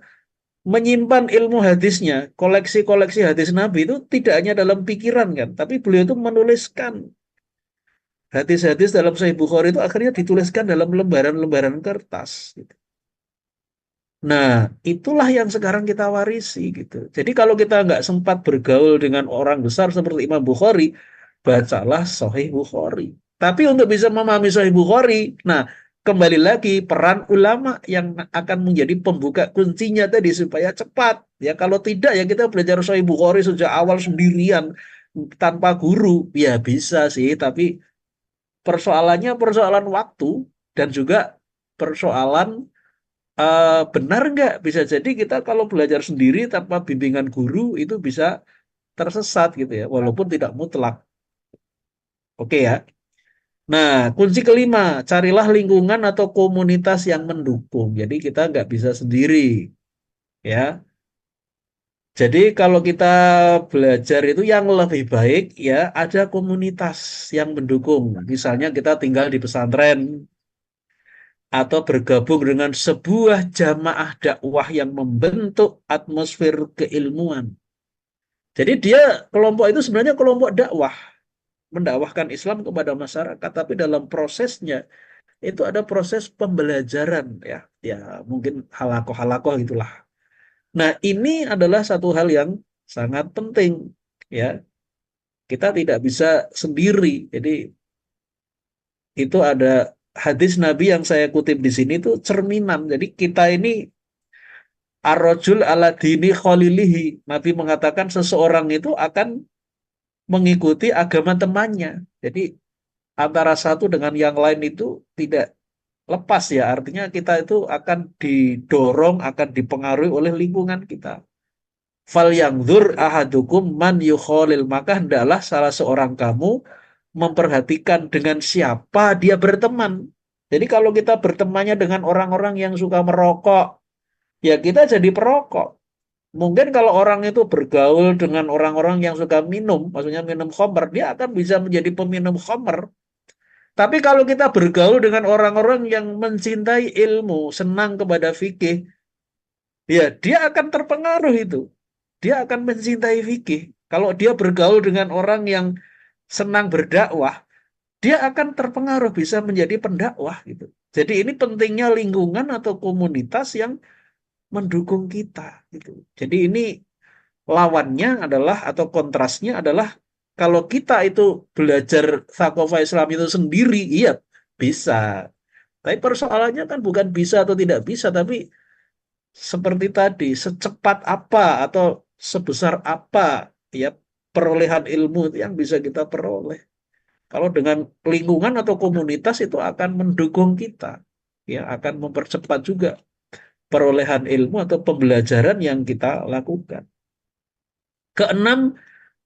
menyimpan ilmu hadisnya, koleksi-koleksi hadis Nabi itu tidak hanya dalam pikiran kan, tapi beliau itu menuliskan hadis-hadis dalam Sahih Bukhari itu akhirnya dituliskan dalam lembaran-lembaran kertas. Gitu. Nah, itulah yang sekarang kita warisi gitu. Jadi kalau kita nggak sempat bergaul dengan orang besar seperti Imam Bukhari, bacalah Sahih Bukhari. Tapi untuk bisa memahami Sahih Bukhari, nah kembali lagi peran ulama yang akan menjadi pembuka kuncinya tadi supaya cepat. Ya kalau tidak ya kita belajar Sahih Bukhari sejak awal sendirian tanpa guru, ya bisa sih. Tapi persoalannya persoalan waktu dan juga persoalan benar nggak? Bisa jadi kita kalau belajar sendiri tanpa bimbingan guru itu bisa tersesat gitu ya, walaupun tidak mutlak. Oke ya. Nah, kunci kelima, carilah lingkungan atau komunitas yang mendukung. Jadi kita nggak bisa sendiri, ya. Jadi kalau kita belajar itu yang lebih baik ya ada komunitas yang mendukung. Misalnya kita tinggal di pesantren atau bergabung dengan sebuah jamaah dakwah yang membentuk atmosfer keilmuan. Jadi dia kelompok itu sebenarnya kelompok dakwah, mendakwahkan Islam kepada masyarakat, tapi dalam prosesnya itu ada proses pembelajaran ya, ya mungkin halakoh-halakoh itulah. Nah ini adalah satu hal yang sangat penting ya. Kita tidak bisa sendiri. Jadi itu ada hadis Nabi yang saya kutip di sini itu cerminan. Jadi kita ini ar-rajul ala dini khalilihi. Nabi mengatakan seseorang itu akan mengikuti agama temannya. Jadi antara satu dengan yang lain itu tidak lepas ya. Artinya kita itu akan didorong, akan dipengaruhi oleh lingkungan kita. Fal yangzur ahadukum man yukholil. Maka hendaklah salah seorang kamu memperhatikan dengan siapa dia berteman. Jadi kalau kita bertemannya dengan orang-orang yang suka merokok, ya kita jadi perokok. Mungkin kalau orang itu bergaul dengan orang-orang yang suka minum, maksudnya minum khamr, dia akan bisa menjadi peminum khamr. Tapi kalau kita bergaul dengan orang-orang yang mencintai ilmu, senang kepada fikih, ya dia akan terpengaruh itu. Dia akan mencintai fikih. Kalau dia bergaul dengan orang yang senang berdakwah, dia akan terpengaruh bisa menjadi pendakwah gitu. Jadi ini pentingnya lingkungan atau komunitas yang mendukung kita gitu. Jadi ini lawannya adalah atau kontrasnya adalah kalau kita itu belajar Thaqafah Islam itu sendiri, iya bisa. Tapi persoalannya kan bukan bisa atau tidak bisa, tapi seperti tadi, secepat apa atau sebesar apa ya perolehan ilmu itu yang bisa kita peroleh. Kalau dengan lingkungan atau komunitas itu akan mendukung kita, ya akan mempercepat juga perolehan ilmu atau pembelajaran yang kita lakukan. Keenam,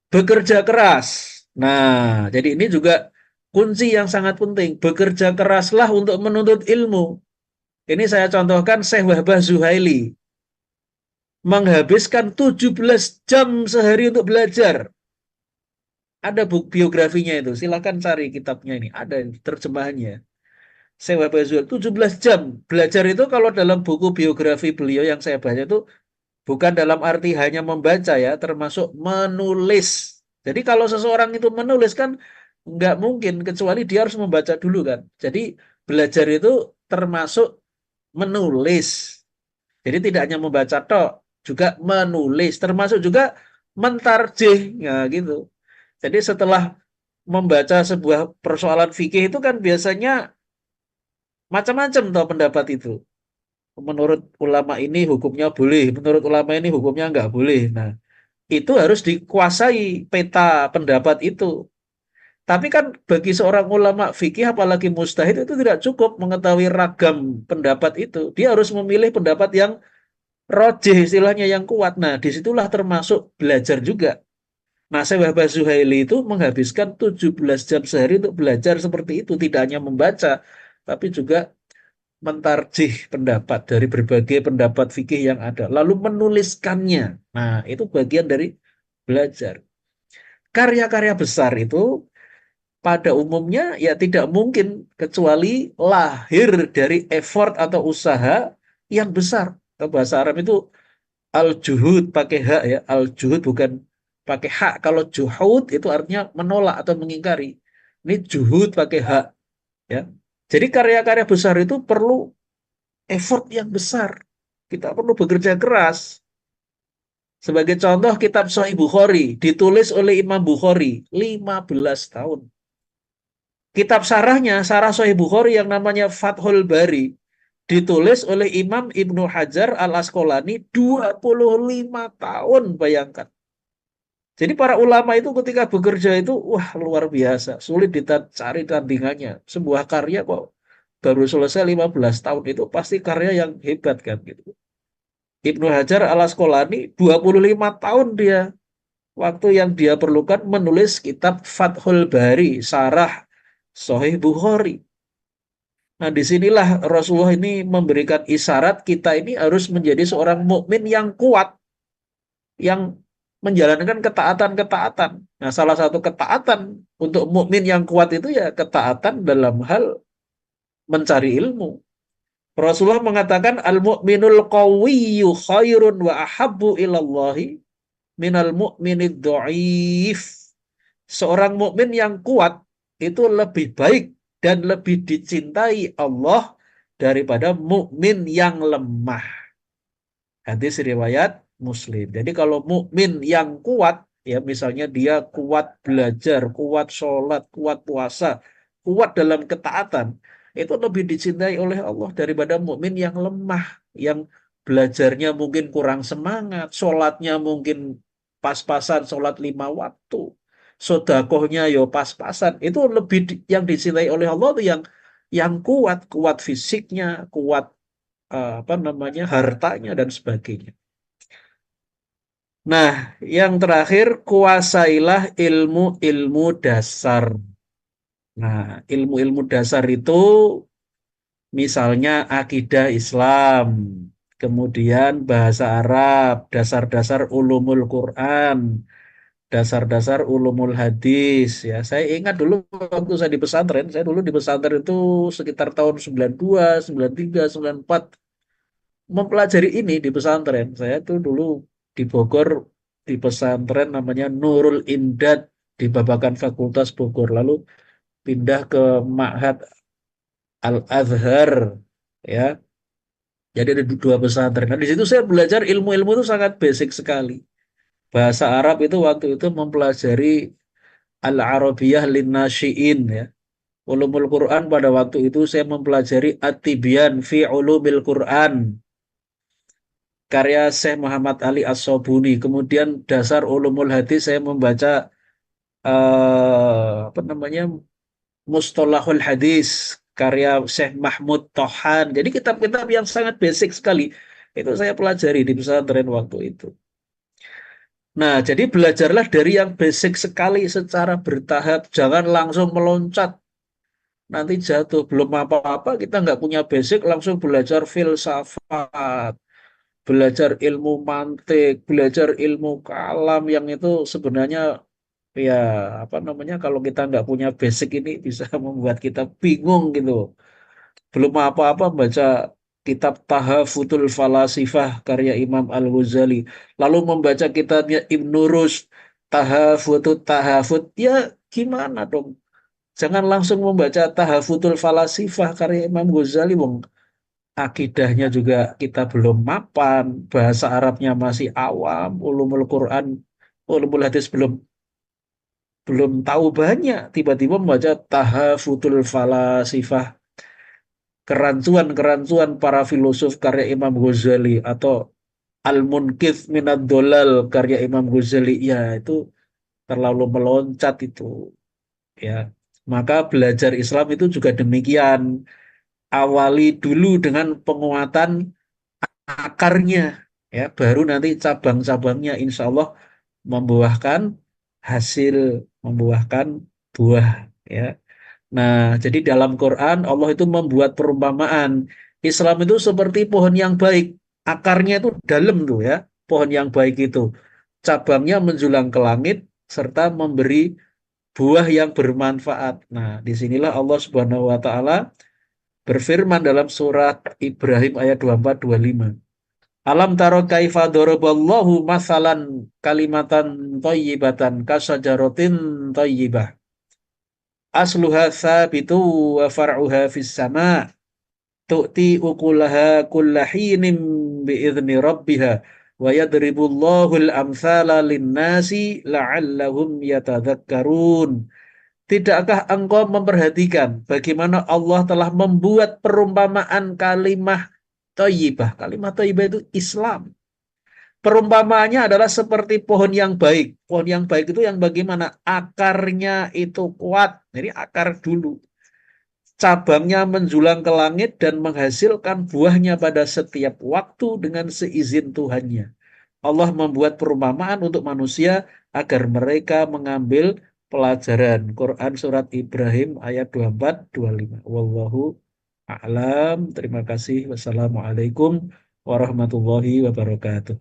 bekerja keras. Nah, jadi ini juga kunci yang sangat penting. Bekerja keraslah untuk menuntut ilmu. Ini saya contohkan Syekh Wahbah Zuhaili. Menghabiskan 17 jam sehari untuk belajar. Ada buku biografinya itu. Silakan cari kitabnya ini. Ada terjemahannya. Syekh Wahbah Zuhaili 17 jam. Belajar itu kalau dalam buku biografi beliau yang saya baca itu bukan dalam arti hanya membaca ya, termasuk menulis. Jadi kalau seseorang itu menulis kan nggak mungkin kecuali dia harus membaca dulu kan. Jadi belajar itu termasuk menulis. Jadi tidak hanya membaca tok, juga menulis, termasuk juga mentarjih, ya gitu. Jadi setelah membaca sebuah persoalan fikih itu kan biasanya macam-macam toh pendapat itu. Menurut ulama ini hukumnya boleh, menurut ulama ini hukumnya nggak boleh. Nah, itu harus dikuasai peta pendapat itu. Tapi kan bagi seorang ulama fikih apalagi mujtahid itu tidak cukup mengetahui ragam pendapat itu. Dia harus memilih pendapat yang rojih istilahnya yang kuat. Nah, disitulah termasuk belajar juga. Nah, Syekh Wahbah Zuhaili itu menghabiskan 17 jam sehari untuk belajar seperti itu. Tidak hanya membaca, tapi juga mentarjih pendapat dari berbagai pendapat fikih yang ada. Lalu menuliskannya. Nah, itu bagian dari belajar. Karya-karya besar itu pada umumnya ya tidak mungkin kecuali lahir dari effort atau usaha yang besar. Kalau bahasa Arab itu al-juhud pakai hak ya, al-juhud bukan pakai hak. Kalau juhud itu artinya menolak atau mengingkari. Ini juhud pakai hak ya. Jadi karya-karya besar itu perlu effort yang besar. Kita perlu bekerja keras. Sebagai contoh, kitab Sahih Bukhari ditulis oleh Imam Bukhari 15 tahun. Kitab sarahnya, sarah Sahih Bukhari yang namanya Fathul Bari, ditulis oleh Imam Ibnu Hajar Al-Asqalani 25 tahun, bayangkan. Jadi para ulama itu ketika bekerja itu, wah luar biasa, sulit dicari tandingannya. Sebuah karya kok baru selesai 15 tahun itu pasti karya yang hebat kan gitu. Ibnu Hajar Al-Asqalani 25 tahun dia waktu yang dia perlukan menulis kitab Fathul Bari, Sarah Sahih Bukhari. Nah, disinilah Rasulullah ini memberikan isyarat kita ini harus menjadi seorang mukmin yang kuat, yang menjalankan ketaatan-ketaatan. Nah, salah satu ketaatan untuk mukmin yang kuat itu ya ketaatan dalam hal mencari ilmu. Rasulullah mengatakan al-mu'minul qawiyyu khairun wa ahabbu ilallahi minal mu'minid dhaif. Seorang mukmin yang kuat itu lebih baik dan lebih dicintai Allah daripada mukmin yang lemah. Hadis riwayat Muslim. Jadi kalau mukmin yang kuat, ya misalnya dia kuat belajar, kuat sholat, kuat puasa, kuat dalam ketaatan, itu lebih dicintai oleh Allah daripada mukmin yang lemah, yang belajarnya mungkin kurang semangat, sholatnya mungkin pas-pasan, sholat 5 waktu, sodakohnya yo pas-pasan. Itu lebih yang dicintai oleh Allah tuh yang kuat, kuat fisiknya, kuat apa namanya hartanya dan sebagainya. Nah, yang terakhir kuasailah ilmu-ilmu dasar. Nah, ilmu-ilmu dasar itu misalnya akidah Islam, kemudian bahasa Arab, dasar-dasar ulumul Quran, dasar-dasar ulumul hadis ya. Saya ingat dulu waktu saya di pesantren, saya dulu di pesantren itu sekitar tahun 92, 93, 94 mempelajari ini di pesantren. Saya tuh dulu di Bogor di pesantren namanya Nurul Imdad di Babakan Fakultas Bogor. Lalu pindah ke Ma'had Al-Azhar ya. Jadi ada dua pesantren. Nah, di situ saya belajar ilmu-ilmu itu sangat basic sekali. Bahasa Arab itu waktu itu mempelajari Al-Arabiyah Linnasyi'in ya. Ulumul Quran pada waktu itu saya mempelajari At-Tibyan fi Ulumil Quran karya Syekh Muhammad Ali As-Sobuni. Kemudian dasar ulumul hadis saya membaca apa namanya Mustalahul Hadis karya Syekh Mahmud Tohan. Jadi kitab-kitab yang sangat basic sekali itu saya pelajari di pesantren waktu itu. Nah, jadi belajarlah dari yang basic sekali secara bertahap. Jangan langsung meloncat. Nanti jatuh. Belum apa-apa, kita nggak punya basic, langsung belajar filsafat, belajar ilmu mantik, belajar ilmu kalam yang itu sebenarnya ya apa namanya kalau kita nggak punya basic ini bisa membuat kita bingung gitu. Belum apa-apa baca kitab Tahafutul Falasifah karya Imam Al-Ghazali, lalu membaca kitabnya Ibnu Rushd Tahafut, ya gimana dong? Jangan langsung membaca Tahafutul Falasifah karya Imam Ghazali, wong akidahnya juga kita belum mapan, bahasa Arabnya masih awam, ulumul Quran, ulumul hadis belum belum tahu banyak, tiba-tiba membaca Tahafutul Falasifah, kerancuan-kerancuan para filosof karya Imam Ghazali atau Al-Munqidh Minad Dolal karya Imam Ghazali, ya itu terlalu meloncat itu ya. Maka belajar Islam itu juga demikian. Awali dulu dengan penguatan akarnya ya, baru nanti cabang-cabangnya insya Allah membuahkan hasil, membuahkan buah ya. Nah, jadi dalam Quran Allah itu membuat perumpamaan Islam itu seperti pohon yang baik, akarnya itu dalam tuh ya, pohon yang baik itu cabangnya menjulang ke langit serta memberi buah yang bermanfaat. Nah, disinilah Allah Subhanahu Wa Taala berfirman dalam surat Ibrahim ayat 24-25. Alam taro kaifa daraballahu masalan kalimatan thayyibatan kasajaratin thayyibah. Asluha tsabitu wa far'uha fis sama'. tu'ti ukulaha kulla hinin bi'izni rabbiha wa yadribullahul amthala linnasi la'allahum yatadhakkarun. Tidakkah engkau memperhatikan bagaimana Allah telah membuat perumpamaan kalimah thayyibah. Kalimah thayyibah itu Islam. Perumpamaannya adalah seperti pohon yang baik. Pohon yang baik itu yang bagaimana? Akarnya itu kuat. Jadi akar dulu. Cabangnya menjulang ke langit dan menghasilkan buahnya pada setiap waktu dengan seizin Tuhannya. Allah membuat perumpamaan untuk manusia agar mereka mengambil pelajaran. Quran Surat Ibrahim ayat 24-25. Wallahu a'lam. Terima kasih. Wassalamualaikum warahmatullahi wabarakatuh.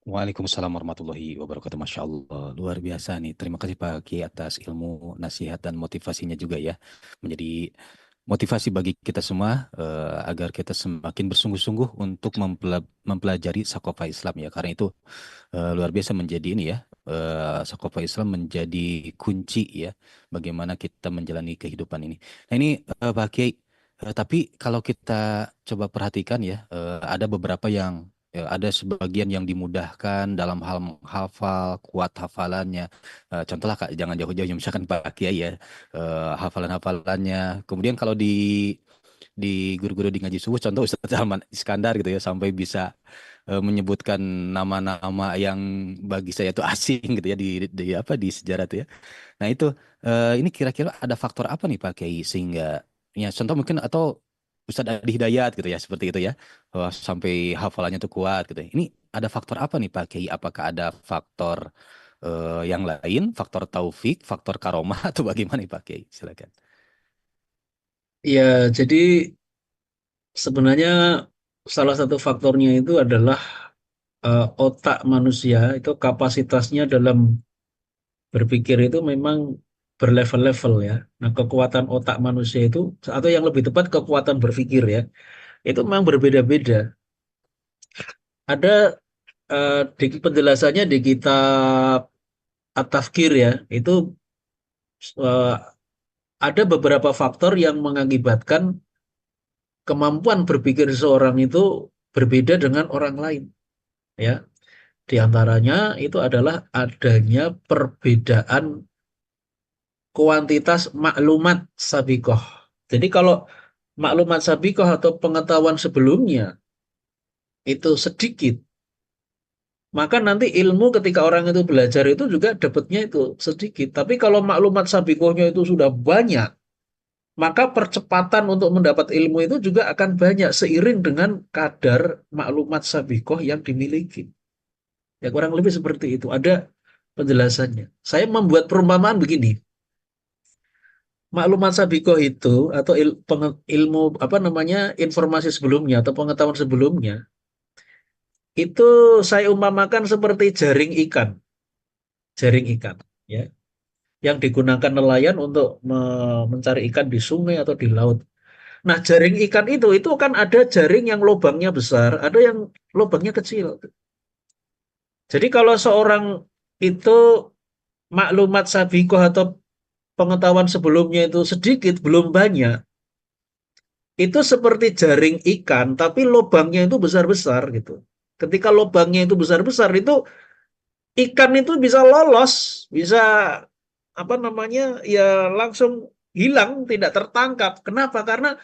Waalaikumsalam warahmatullahi wabarakatuh. Masya Allah, luar biasa nih. Terima kasih Pak Kiai atas ilmu, nasihat, dan motivasinya juga ya. Menjadi motivasi bagi kita semua agar kita semakin bersungguh-sungguh untuk mempelajari Sakofa Islam ya. Karena itu luar biasa menjadi ini ya. Sakofa Islam menjadi kunci ya. Bagaimana kita menjalani kehidupan ini. Nah ini Pak Kiai, tapi kalau kita coba perhatikan ya, ada beberapa yang ada sebagian yang dimudahkan dalam hal menghafal, kuat hafalannya. Contohlah Kak, jangan jauh-jauh, misalkan Pak Kiai ya, hafalan-hafalannya. Kemudian kalau di guru-guru di ngaji subuh, contoh Ustaz Salman Iskandar gitu ya, sampai bisa menyebutkan nama-nama yang bagi saya itu asing gitu ya di apa di sejarah tuh ya. Nah itu ini kira-kira ada faktor apa nih Pak Kiai sehingga ya contoh mungkin atau Ustadz Adi Hidayat gitu ya seperti itu ya. Wah, sampai hafalannya tuh kuat gitu ya. Ini ada faktor apa nih Pak Kiai? Apakah ada faktor yang lain, faktor taufik, faktor karomah atau bagaimana nih Pak Kiai? Silakan. Ya, jadi sebenarnya salah satu faktornya itu adalah otak manusia itu kapasitasnya dalam berpikir itu memang berlevel-level ya. Nah, kekuatan otak manusia itu atau yang lebih tepat kekuatan berpikir ya, itu memang berbeda-beda. Ada di penjelasannya di kitab At-Tafkir ya, itu eh, ada beberapa faktor yang mengakibatkan kemampuan berpikir seseorang itu berbeda dengan orang lain ya. Di antaranya itu adalah adanya perbedaan kuantitas maklumat sabikoh. Jadi kalau maklumat sabikoh atau pengetahuan sebelumnya itu sedikit, maka nanti ilmu ketika orang itu belajar itu juga dapatnya itu sedikit. Tapi kalau maklumat sabikohnya itu sudah banyak, maka percepatan untuk mendapat ilmu itu juga akan banyak seiring dengan kadar maklumat sabikoh yang dimiliki. Ya kurang lebih seperti itu. Ada penjelasannya. Saya membuat perumpamaan begini. Maklumat sabikoh itu atau ilmu apa namanya informasi sebelumnya atau pengetahuan sebelumnya itu saya umpamakan seperti jaring ikan, ya, yang digunakan nelayan untuk mencari ikan di sungai atau di laut. Nah, jaring ikan itu kan ada jaring yang lubangnya besar, ada yang lubangnya kecil. Jadi kalau seorang itu maklumat sabikoh atau pengetahuan sebelumnya itu sedikit, belum banyak, itu seperti jaring ikan, tapi lubangnya itu besar-besar gitu. Ketika lubangnya itu besar-besar, itu ikan itu bisa lolos, bisa apa namanya ya langsung hilang, tidak tertangkap. Kenapa? Karena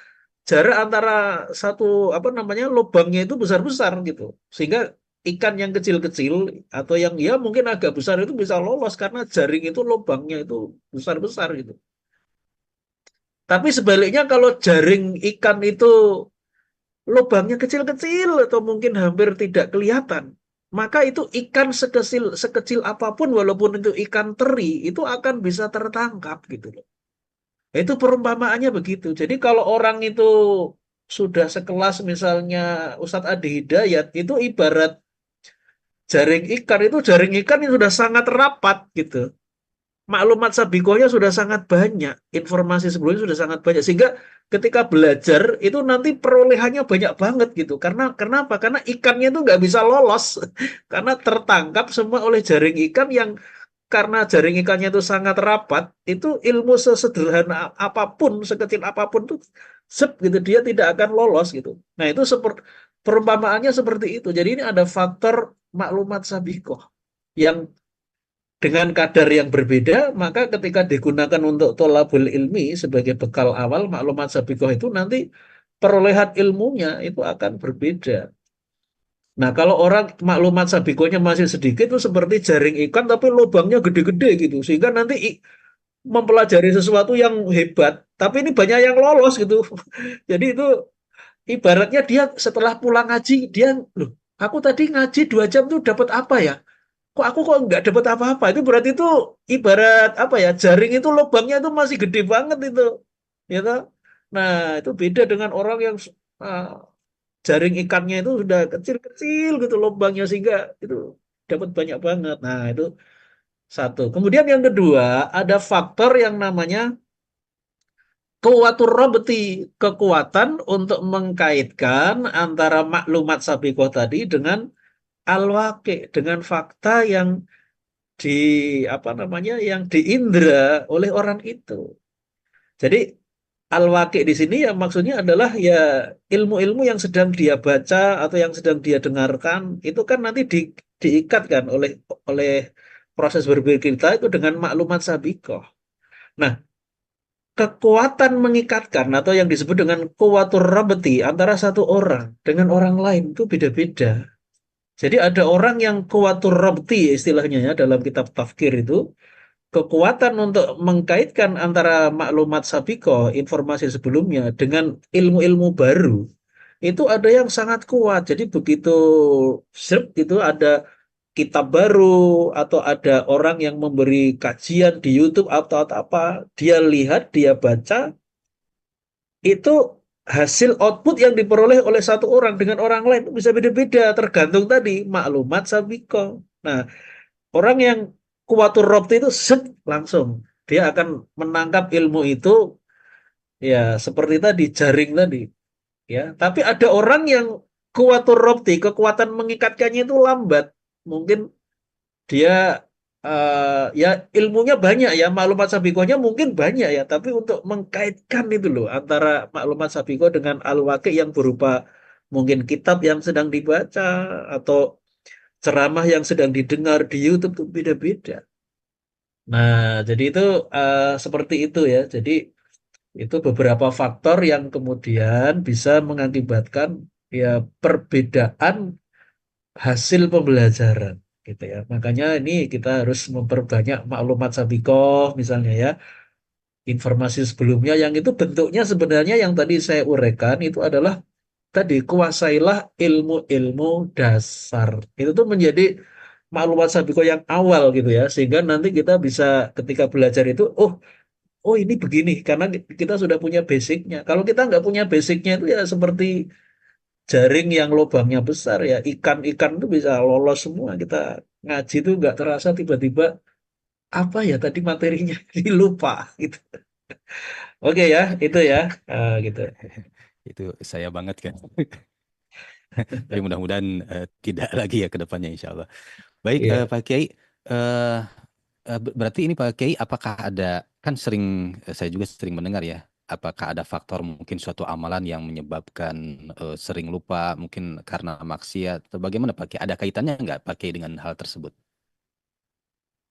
jarak antara satu apa namanya lubangnya itu besar-besar gitu, sehingga ikan yang kecil-kecil atau yang ya mungkin agak besar itu bisa lolos karena jaring itu lubangnya itu besar-besar gitu. Tapi sebaliknya kalau jaring ikan itu lubangnya kecil-kecil atau mungkin hampir tidak kelihatan, maka itu ikan sekecil sekecil apapun walaupun itu ikan teri itu akan bisa tertangkap gitu loh. Itu perumpamaannya begitu. Jadi kalau orang itu sudah sekelas misalnya Ustadz Adi Hidayat itu ibarat jaring ikan itu jaring ikan yang sudah sangat rapat gitu. Maklumat sabikohnya sudah sangat banyak, informasi sebelumnya sudah sangat banyak sehingga ketika belajar itu nanti perolehannya banyak banget gitu. Karena kenapa? Karena ikannya itu nggak bisa lolos karena tertangkap semua oleh jaring ikan yang karena jaring ikannya itu sangat rapat, itu ilmu sesederhana apapun, sekecil apapun tuh sep gitu dia tidak akan lolos gitu. Nah, itu seperti perumpamaannya seperti itu. Jadi ini ada faktor maklumat sabikoh yang dengan kadar yang berbeda, maka ketika digunakan untuk tolabul ilmi sebagai bekal awal maklumat sabikoh itu nanti perolehan ilmunya itu akan berbeda. Nah, kalau orang maklumat sabikohnya masih sedikit itu seperti jaring ikan tapi lubangnya gede-gede gitu. Sehingga nanti mempelajari sesuatu yang hebat, tapi ini banyak yang lolos gitu. Jadi itu ibaratnya dia setelah pulang ngaji, dia, loh, aku tadi ngaji 2 jam tuh dapat apa ya? Kok aku nggak dapat apa-apa? Itu berarti itu ibarat apa ya? Jaring itu lubangnya itu masih gede banget itu, ya toh? Nah, itu beda dengan orang yang uh, jaring ikannya itu sudah kecil-kecil gitu lubangnya sehingga itu dapat banyak banget. Nah, itu satu. Kemudian yang kedua, ada faktor yang namanya kuwatur robeti, kekuatan untuk mengkaitkan antara maklumat sabikoh tadi dengan al-waqi, dengan fakta yang di apa namanya yang diindra oleh orang itu. Jadi al-waqi di sini ya maksudnya adalah ya ilmu-ilmu yang sedang dia baca atau yang sedang dia dengarkan itu kan nanti diikatkan oleh oleh proses berpikir kita itu dengan maklumat sabikoh. Nah, kekuatan mengikatkan atau yang disebut dengan kuwatur rabti antara satu orang dengan orang lain itu beda-beda. Jadi ada orang yang kuwatur rabti istilahnya ya dalam kitab tafkir itu kekuatan untuk mengkaitkan antara maklumat sabiko, informasi sebelumnya dengan ilmu-ilmu baru. Itu ada yang sangat kuat. Jadi begitu itu ada kitab baru atau ada orang yang memberi kajian di YouTube atau apa, dia lihat, dia baca, itu hasil output yang diperoleh oleh satu orang dengan orang lain itu bisa beda-beda tergantung tadi maklumat sabiko. Nah, orang yang kuwatur robti itu set langsung dia akan menangkap ilmu itu ya seperti tadi jaring tadi ya. Tapi ada orang yang kuwatur robti kekuatan mengikatkannya itu lambat. Mungkin dia ya ilmunya banyak ya maklumat sabikonya mungkin banyak ya tapi untuk mengkaitkan itu loh antara maklumat sabiko dengan al-waqi yang berupa mungkin kitab yang sedang dibaca atau ceramah yang sedang didengar di YouTube itu beda-beda. Nah, jadi itu seperti itu ya. Jadi itu beberapa faktor yang kemudian bisa mengakibatkan ya perbedaan hasil pembelajaran gitu ya. Makanya ini kita harus memperbanyak maklumat sabikoh misalnya ya. Informasi sebelumnya yang itu bentuknya sebenarnya yang tadi saya uraikan itu adalah tadi kuasailah ilmu-ilmu dasar. Itu tuh menjadi maklumat sabikoh yang awal gitu ya. Sehingga nanti kita bisa ketika belajar itu, oh ini begini karena kita sudah punya basicnya. Kalau kita nggak punya basicnya itu ya seperti jaring yang lubangnya besar ya ikan-ikan itu bisa lolos semua kita ngaji itu nggak terasa tiba-tiba apa ya tadi materinya dilupa gitu. Oke ya itu ya gitu. Itu saya banget kan. Tapi mudah-mudahan tidak lagi ya ke depannya insya Allah. Baik, Iya. Pak Kiai, eh, berarti ini Pak Kiai, apakah ada, kan sering, saya juga sering mendengar ya, apakah ada faktor mungkin suatu amalan yang menyebabkan sering lupa, mungkin karena maksiat, atau bagaimana Pak Kiai? Ada kaitannya nggak Pak Kiai dengan hal tersebut?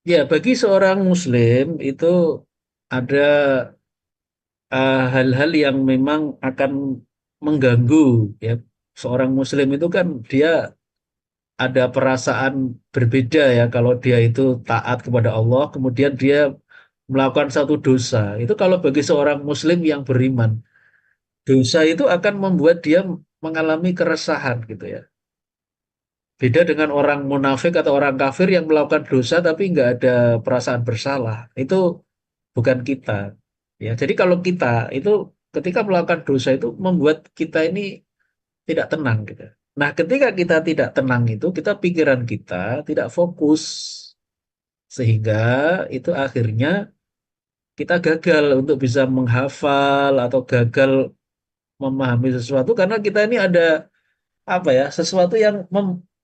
Ya bagi seorang muslim itu ada hal-hal yang memang akan mengganggu ya seorang muslim itu kan dia ada perasaan berbeda ya kalau dia itu taat kepada Allah kemudian dia melakukan satu dosa itu kalau bagi seorang muslim yang beriman dosa itu akan membuat dia mengalami keresahan gitu ya beda dengan orang munafik atau orang kafir yang melakukan dosa tapi nggak ada perasaan bersalah itu bukan kita ya jadi kalau kita itu ketika melakukan dosa itu membuat kita ini tidak tenang gitu. Nah, ketika kita tidak tenang itu, kita pikiran kita tidak fokus sehingga itu akhirnya kita gagal untuk bisa menghafal atau gagal memahami sesuatu karena kita ini ada apa ya, sesuatu yang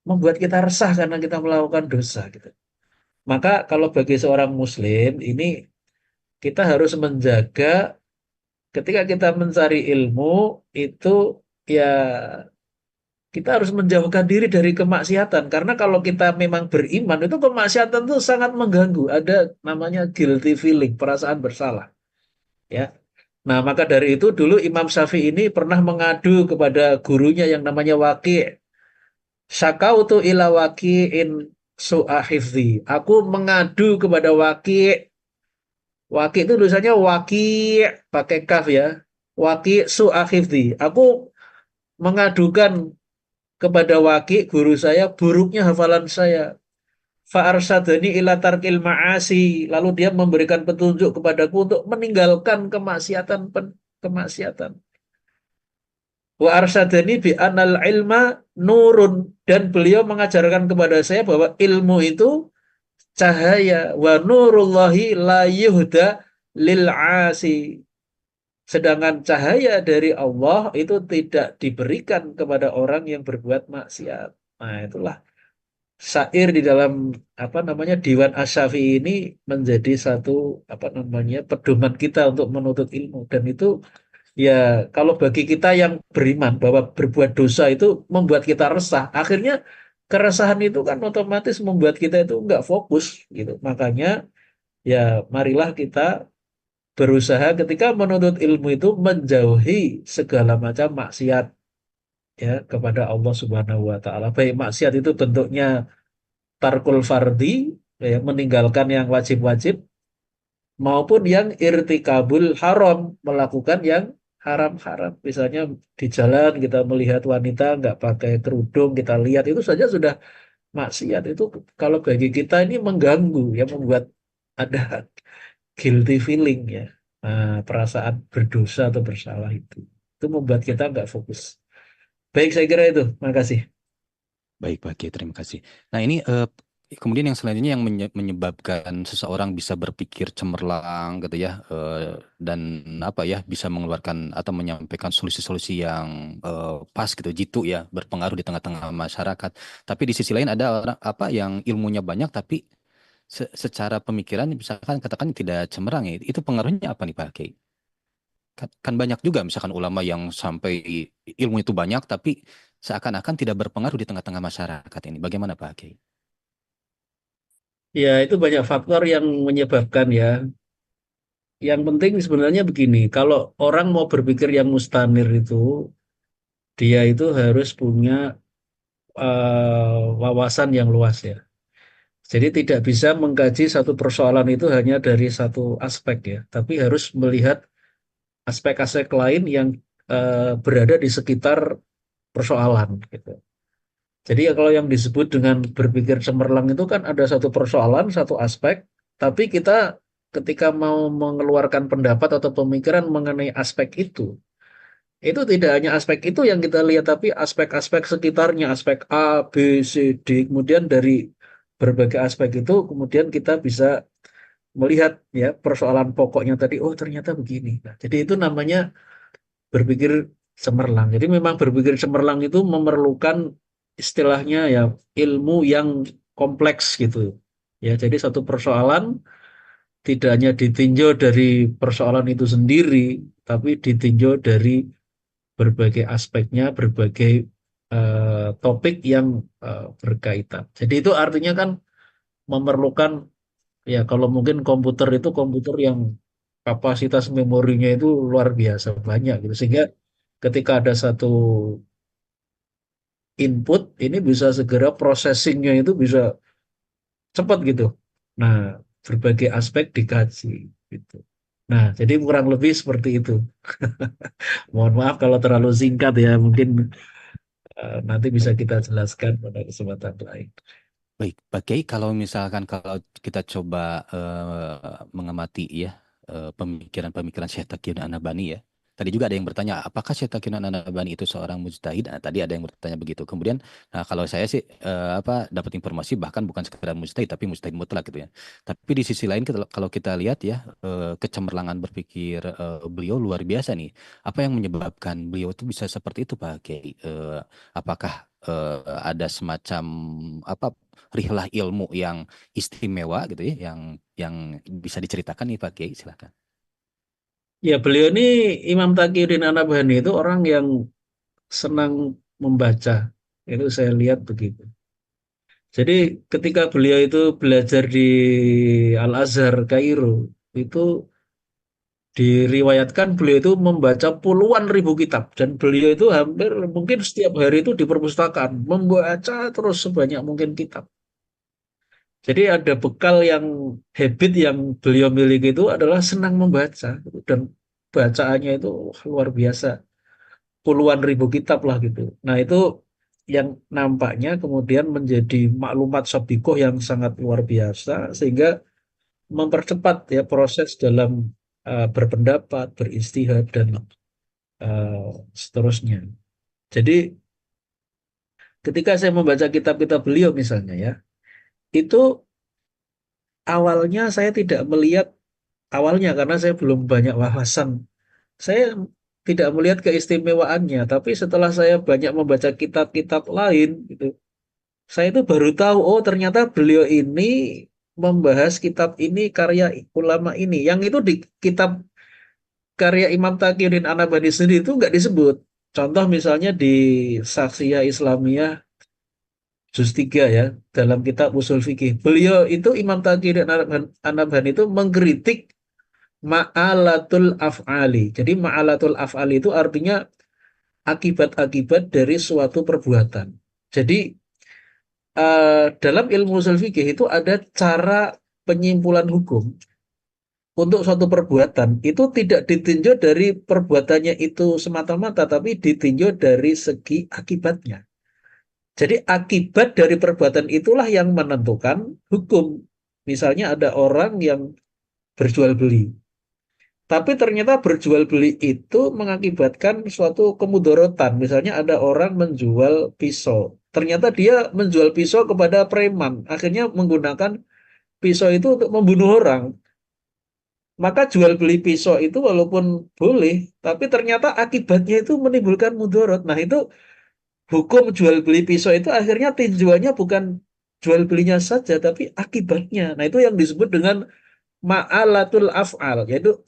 membuat kita resah karena kita melakukan dosa gitu. Maka kalau bagi seorang muslim ini kita harus menjaga ketika kita mencari ilmu itu ya kita harus menjauhkan diri dari kemaksiatan karena kalau kita memang beriman itu kemaksiatan itu sangat mengganggu. Ada namanya guilty feeling, perasaan bersalah, ya. Nah, maka dari itu dulu Imam Syafi'i ini pernah mengadu kepada gurunya yang namanya Waki'. Syakautu ila waqi'in su'a hifzi. Aku mengadu kepada Waki'. Waki' itu tulisannya Waki' pakai kaf ya. Waki' su'a hifzi. Aku mengadukan kepada Waki' guru saya buruknya hafalan saya. Fa'arsadani ila tarkil ma'asi. Lalu dia memberikan petunjuk kepadaku untuk meninggalkan kemaksiatan. Wa arsadani bi anal ilma nurun, dan beliau mengajarkan kepada saya bahwa ilmu itu cahaya, wa nurullahi la yuhda lil asi. Sedangkan cahaya dari Allah itu tidak diberikan kepada orang yang berbuat maksiat. Nah, itulah syair di dalam apa namanya Diwan Asy-Syafi'i ini menjadi satu apa namanya pedoman kita untuk menuntut ilmu, dan itu ya kalau bagi kita yang beriman bahwa berbuat dosa itu membuat kita resah, akhirnya keresahan itu kan otomatis membuat kita itu nggak fokus gitu. Makanya ya marilah kita berusaha ketika menuntut ilmu itu menjauhi segala macam maksiat ya kepada Allah Subhanahu wa taala. Baik maksiat itu bentuknya tarkul fardi, ya, meninggalkan yang wajib-wajib, maupun yang irtikabul haram, melakukan yang haram-haram. Misalnya di jalan kita melihat wanita nggak pakai kerudung, kita lihat itu saja sudah maksiat. Itu kalau bagi kita ini mengganggu, ya membuat ada guilty feeling ya. Nah, perasaan berdosa atau bersalah itu membuat kita nggak fokus. Baik, saya kira itu. Makasih. Baik, Pak Kiai, terima kasih. Nah, ini kemudian yang selanjutnya yang menyebabkan seseorang bisa berpikir cemerlang gitu ya, dan apa ya, bisa mengeluarkan atau menyampaikan solusi-solusi yang pas gitu, jitu ya, berpengaruh di tengah-tengah masyarakat. Tapi di sisi lain ada orang apa yang ilmunya banyak tapi secara pemikiran misalkan katakan tidak cemerlang ya. Itu pengaruhnya apa nih, Pak Kiai? Kan banyak juga misalkan ulama yang sampai ilmu itu banyak tapi seakan-akan tidak berpengaruh di tengah-tengah masyarakat ini. Bagaimana Pak Kiai? Ya, itu banyak faktor yang menyebabkan ya. Yang penting sebenarnya begini, kalau orang mau berpikir yang mustanir itu, dia itu harus punya wawasan yang luas ya. Jadi tidak bisa mengkaji satu persoalan itu hanya dari satu aspek ya, tapi harus melihat aspek-aspek lain yang berada di sekitar persoalan gitu. Jadi ya kalau yang disebut dengan berpikir cemerlang itu kan ada satu persoalan, satu aspek, tapi kita ketika mau mengeluarkan pendapat atau pemikiran mengenai aspek itu tidak hanya aspek itu yang kita lihat, tapi aspek-aspek sekitarnya, aspek A, B, C, D. Kemudian dari berbagai aspek itu, kemudian kita bisa melihat ya persoalan pokoknya tadi, oh ternyata begini. Nah, jadi itu namanya berpikir cemerlang. Jadi memang berpikir cemerlang itu memerlukan istilahnya ya ilmu yang kompleks gitu. Ya, jadi satu persoalan tidak hanya ditinjau dari persoalan itu sendiri, tapi ditinjau dari berbagai aspeknya, berbagai topik yang berkaitan. Jadi itu artinya kan memerlukan ya kalau mungkin komputer itu komputer yang kapasitas memorinya itu luar biasa banyak gitu. Sehingga ketika ada satu input ini bisa segera processingnya itu bisa cepat gitu. Nah, berbagai aspek dikaji gitu. Nah, jadi kurang lebih seperti itu. Mohon maaf kalau terlalu singkat ya, mungkin nanti bisa Baik, kita jelaskan pada kesempatan lain. baik. Pak Kiai, kalau misalkan kalau kita coba mengamati ya pemikiran-pemikiran Syekh Taqiyuddin An-Nabhani ya. Tadi juga ada yang bertanya, apakah Syekh Taqiyuddin An-Nabhani itu seorang mujtahid? Nah, tadi ada yang bertanya begitu. Kemudian, nah, kalau saya sih apa dapat informasi bahkan bukan sekedar mujtahid tapi mujtahid mutlak gitu ya. Tapi di sisi lain kalau kita lihat ya kecemerlangan berpikir beliau luar biasa nih. Apa yang menyebabkan beliau itu bisa seperti itu Pak Kiai? Apakah ada semacam apa rihlah ilmu yang istimewa gitu ya, yang bisa diceritakan nih Pak Kiai, silakan. Ya, beliau ini Imam Taqiyuddin An-Nabhani itu orang yang senang membaca. Itu saya lihat begitu. Jadi ketika beliau itu belajar di Al-Azhar Kairo, itu diriwayatkan beliau itu membaca puluhan ribu kitab dan beliau itu hampir mungkin setiap hari itu di perpustakaan membaca terus sebanyak mungkin kitab. Jadi ada bekal yang habit yang beliau miliki itu adalah senang membaca dan bacaannya itu luar biasa, puluhan ribu kitab lah gitu. Nah, itu yang nampaknya kemudian menjadi maklumat sabikoh yang sangat luar biasa sehingga mempercepat ya proses dalam berpendapat, beristihad dan eh, seterusnya. Jadi ketika saya membaca kitab-kitab beliau misalnya ya, itu awalnya saya tidak melihat awalnya karena saya belum banyak wawasan. Saya tidak melihat keistimewaannya, tapi setelah saya banyak membaca kitab-kitab lain gitu, saya itu baru tahu oh ternyata beliau ini membahas kitab ini karya ulama ini. Yang itu di kitab karya Imam Taqiyuddin An-Nabhani sendiri itu nggak disebut. Contoh misalnya di Saksiyah Islamiyah Juz 3 ya, dalam kitab Usul Fikih. Beliau itu Imam Taqiyuddin An-Nabhani itu mengkritik ma'alatul af'ali. Jadi ma'alatul af'ali itu artinya akibat-akibat dari suatu perbuatan. Jadi dalam ilmu usul fikih itu ada cara penyimpulan hukum untuk suatu perbuatan itu tidak ditinjau dari perbuatannya itu semata-mata, tapi ditinjau dari segi akibatnya. Jadi akibat dari perbuatan itulah yang menentukan hukum. Misalnya ada orang yang berjual beli. Tapi ternyata berjual beli itu mengakibatkan suatu kemudorotan. Misalnya ada orang menjual pisau. Ternyata dia menjual pisau kepada preman. Akhirnya menggunakan pisau itu untuk membunuh orang. Maka jual beli pisau itu walaupun boleh, tapi ternyata akibatnya itu menimbulkan mudorot. Nah, itu hukum jual beli pisau itu akhirnya tinjauannya bukan jual belinya saja, tapi akibatnya. Nah, itu yang disebut dengan ma'alatul af'al, yaitu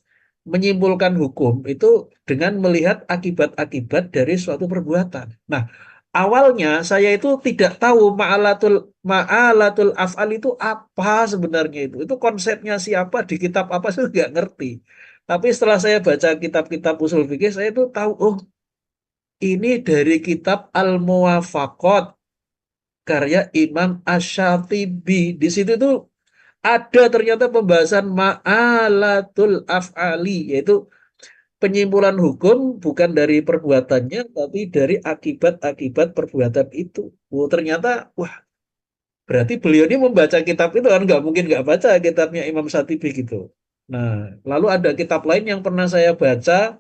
menyimpulkan hukum itu dengan melihat akibat-akibat dari suatu perbuatan. Nah, awalnya saya itu tidak tahu ma'alatul af'al itu apa sebenarnya itu. Itu konsepnya siapa di kitab apa saya nggak ngerti. Tapi setelah saya baca kitab-kitab usul fikih, saya itu tahu, oh ini dari kitab Al-Muwafaqat karya Imam Asy-Syatibi. Di situ tuh ada ternyata pembahasan ma'alatul af'ali, yaitu penyimpulan hukum bukan dari perbuatannya, tapi dari akibat-akibat perbuatan itu. Oh, ternyata, wah, berarti beliau ini membaca kitab itu kan nggak mungkin nggak baca kitabnya Imam Syatibi gitu. Nah, lalu ada kitab lain yang pernah saya baca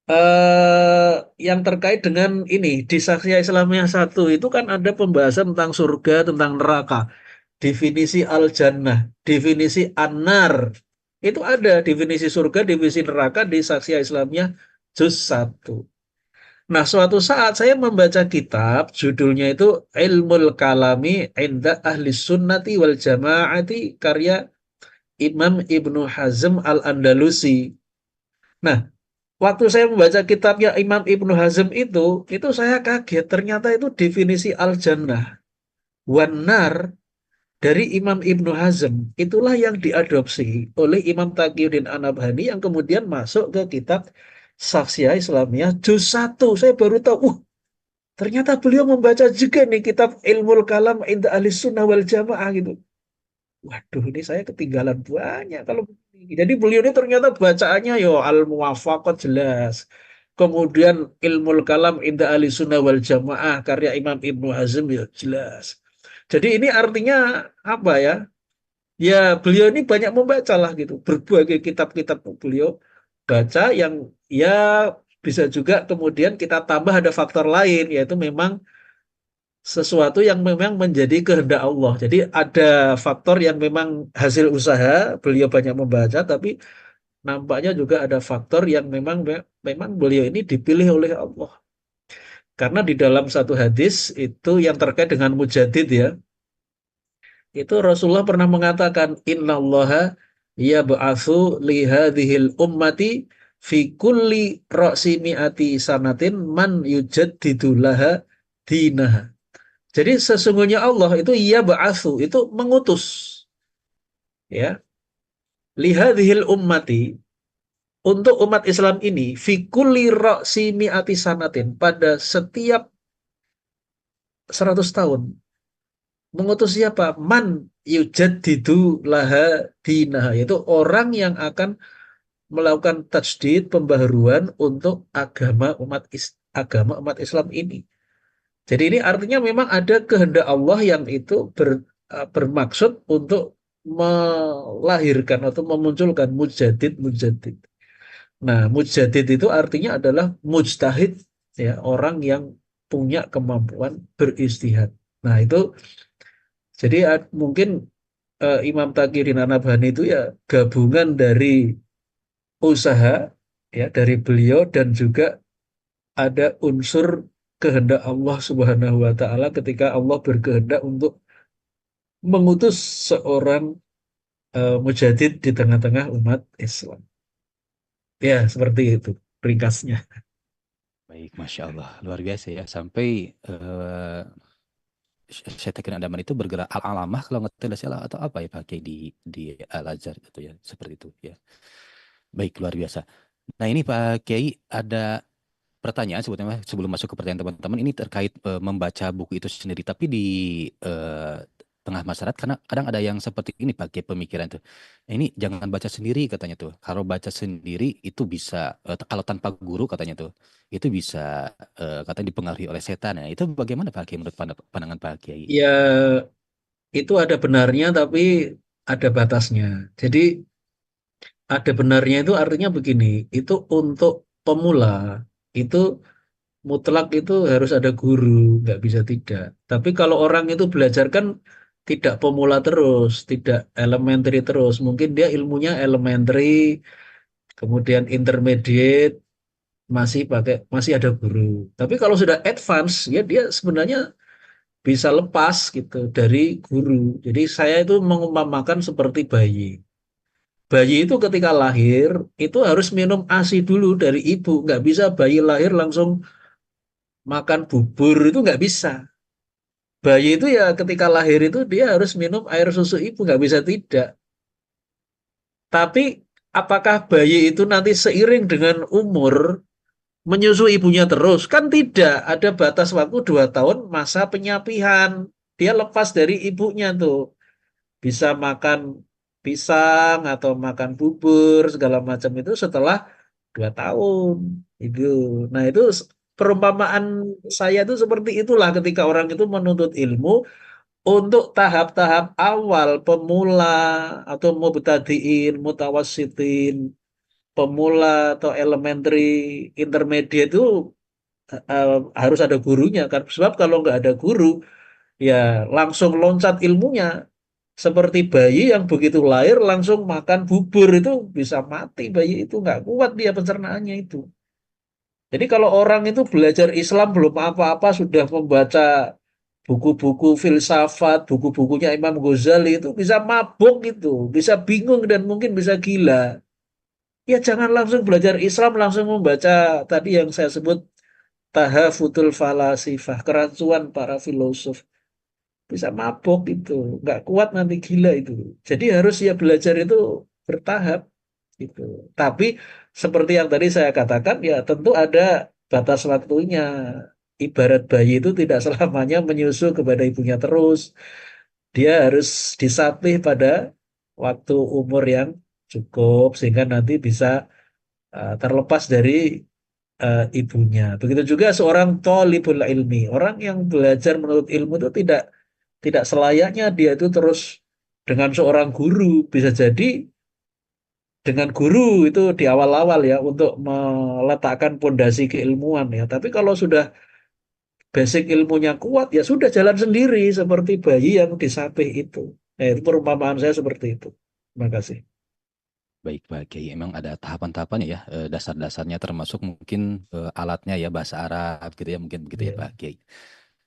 eh yang terkait dengan ini di Saksya Islamiyah 1 itu kan ada pembahasan tentang surga, tentang neraka, definisi al-jannah, definisi an-nar. Itu ada definisi surga, definisi neraka di Saksya Islamiyah juz 1. Nah, suatu saat saya membaca kitab, judulnya itu Ilmul Kalami Inda Ahli Sunnati wal Jamaati karya Imam Ibnu Hazm Al-Andalusi. Nah, waktu saya membaca kitabnya Imam Ibnu Hazm itu saya kaget. Ternyata itu definisi al-jannah, wan-nar dari Imam Ibnu Hazm. Itulah yang diadopsi oleh Imam Taqiyuddin An-Nabhani yang kemudian masuk ke kitab Saksiyah Islamiyah Juz 1. Saya baru tahu, ternyata beliau membaca juga nih kitab Ilmul Kalam Inda Ahli Sunnah wal Jamaah gitu. Waduh, ini saya ketinggalan banyak kalau begini. Jadi beliau ini ternyata bacaannya yo Al-Muwafaqat jelas. Kemudian Ilmul Kalam Inda Ahli Sunnah wal Jamaah karya Imam Ibnu Hazm ya jelas. Jadi ini artinya apa ya? Ya beliau ini banyak membaca lah gitu. Berbagai kitab-kitab beliau baca yang ya bisa juga kemudian kita tambah ada faktor lain yaitu memang sesuatu yang memang menjadi kehendak Allah. Jadi ada faktor yang memang hasil usaha, beliau banyak membaca, tapi nampaknya juga ada faktor yang memang beliau ini dipilih oleh Allah. Karena di dalam satu hadis itu yang terkait dengan mujadid ya, itu Rasulullah pernah mengatakan innallaha yab'atsu li hadhil ummati fi kulli ra'si mi'ati sanatin man yujaddidu laha dinaha. Jadi sesungguhnya Allah itu yab'atsu, itu mengutus ya, li hadhil ummati, untuk umat Islam ini fi kulli ra'si mi'ati sanatin, pada setiap 100 tahun. Mengutus siapa? Man yujaddidu laha dinaha, yaitu orang yang akan melakukan tajdid, pembaharuan untuk agama umat Islam ini. Jadi ini artinya memang ada kehendak Allah yang itu bermaksud untuk melahirkan atau memunculkan mujadid. Nah, mujadid itu artinya adalah mujtahid, ya, orang yang punya kemampuan beristihad. Nah, itu jadi mungkin Imam Taqi Nabhani itu ya gabungan dari usaha, ya, dari beliau, dan juga ada unsur kehendak Allah Subhanahu wa taala ketika Allah berkehendak untuk mengutus seorang mujadid di tengah-tengah umat Islam. Ya, seperti itu ringkasnya. Baik, Masya Allah. Luar biasa ya. Sampai Syaitan Adaman itu bergerak al-alamah kalau nggak tidak salah atau apa ya pakai di Al-Azhar gitu ya. Seperti itu ya. Baik, luar biasa. Nah ini Pak Kiai ada pertanyaan sebetulnya sebelum masuk ke pertanyaan teman-teman ini terkait membaca buku itu sendiri. Tapi di eh, tengah masyarakat karena kadang ada yang seperti ini pakai pemikiran tuh. Ini jangan baca sendiri katanya tuh. Kalau baca sendiri itu bisa kalau tanpa guru katanya tuh itu bisa katanya dipengaruhi oleh setan. Nah, itu bagaimana Pak Kiai menurut pandangan Pak Kiai? Ya, itu ada benarnya tapi ada batasnya. Jadi ada benarnya itu artinya begini, itu untuk pemula, itu mutlak itu harus ada guru, nggak bisa tidak. Tapi kalau orang itu belajar kan tidak pemula terus, tidak elementary terus. Mungkin dia ilmunya elementary, kemudian intermediate, masih ada guru. Tapi kalau sudah advance, ya dia sebenarnya bisa lepas gitu dari guru. Jadi saya itu mengumpamakan seperti bayi. Bayi itu ketika lahir itu harus minum ASI dulu dari ibu. Nggak bisa bayi lahir langsung makan bubur, itu nggak bisa. Bayi itu ya ketika lahir itu dia harus minum air susu ibu, nggak bisa tidak. Tapi apakah bayi itu nanti seiring dengan umur menyusui ibunya terus? Kan tidak. Ada batas waktu 2 tahun masa penyapihan. Dia lepas dari ibunya tuh. Bisa makan pisang atau makan bubur segala macam itu setelah 2 tahun itu. Nah itu perumpamaan saya itu seperti itulah ketika orang itu menuntut ilmu untuk tahap-tahap awal, pemula atau mubtadiin, mutawassitin, pemula atau elementary, intermediate itu harus ada gurunya kan. Sebab kalau nggak ada guru ya langsung loncat ilmunya, seperti bayi yang begitu lahir langsung makan bubur itu bisa mati, bayi itu nggak kuat dia pencernaannya itu. Jadi kalau orang itu belajar Islam belum apa-apa sudah membaca buku-buku filsafat, buku-bukunya Imam Ghazali itu bisa mabuk itu, bisa bingung dan mungkin bisa gila. Ya jangan langsung belajar Islam langsung membaca tadi yang saya sebut tahafutul falasifah, kerancuan para filosof. Bisa mabuk itu, nggak kuat nanti gila itu. Jadi harus ya belajar itu bertahap gitu. Tapi seperti yang tadi saya katakan ya tentu ada batas waktunya. Ibarat bayi itu tidak selamanya menyusu kepada ibunya terus. Dia harus disapih pada waktu umur yang cukup sehingga nanti bisa terlepas dari ibunya. Begitu juga seorang thalibul ilmi, orang yang belajar menuntut ilmu itu tidak selayaknya dia itu terus dengan seorang guru. Bisa jadi dengan guru itu di awal-awal ya untuk meletakkan pondasi keilmuan ya. Tapi kalau sudah basic ilmunya kuat ya sudah jalan sendiri seperti bayi yang disapih itu. Nah, itu perumpamaan saya seperti itu. Terima kasih. Baik, Pak Kiai. Emang ada tahapan-tahapan ya, dasar-dasarnya termasuk mungkin alatnya ya bahasa Arab gitu ya, mungkin begitu ya Ya. Pak Kiai.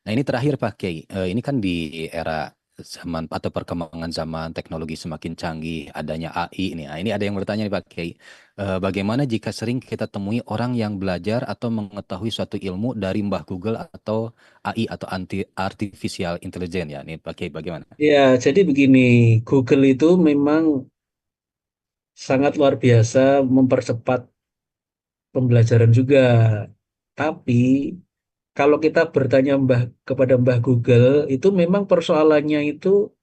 Nah ini terakhir Pak Kiai, ini kan di era zaman atau perkembangan zaman teknologi semakin canggih, adanya AI ini. Nah, ini ada yang bertanya nih Pak Kiai, bagaimana jika sering kita temui orang yang belajar atau mengetahui suatu ilmu dari Mbah Google atau AI atau artificial intelligence ya? Ini Pak Kiai bagaimana? Ya, jadi begini, Google itu memang sangat luar biasa mempercepat pembelajaran juga. Tapi kalau kita bertanya kepada Mbah Google, itu memang persoalannya itu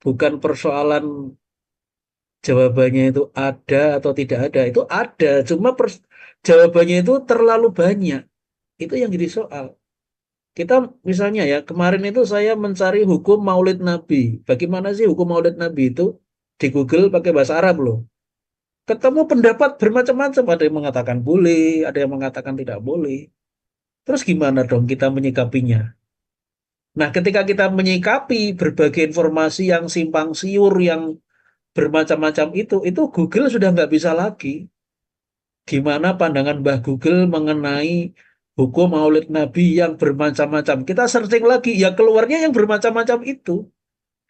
bukan persoalan jawabannya itu ada atau tidak ada. Itu ada, cuma jawabannya itu terlalu banyak. Itu yang jadi soal. Kita misalnya ya, kemarin itu saya mencari hukum Maulid Nabi. Bagaimana sih hukum Maulid Nabi itu? Di Google pakai bahasa Arab loh. Ketemu pendapat bermacam-macam. Ada yang mengatakan boleh, ada yang mengatakan tidak boleh. Terus gimana dong kita menyikapinya? Nah, ketika kita menyikapi berbagai informasi yang simpang siur, yang bermacam-macam itu Google sudah nggak bisa lagi. Gimana pandangan Mbah Google mengenai hukum Maulid Nabi yang bermacam-macam? Kita searching lagi, ya keluarnya yang bermacam-macam itu.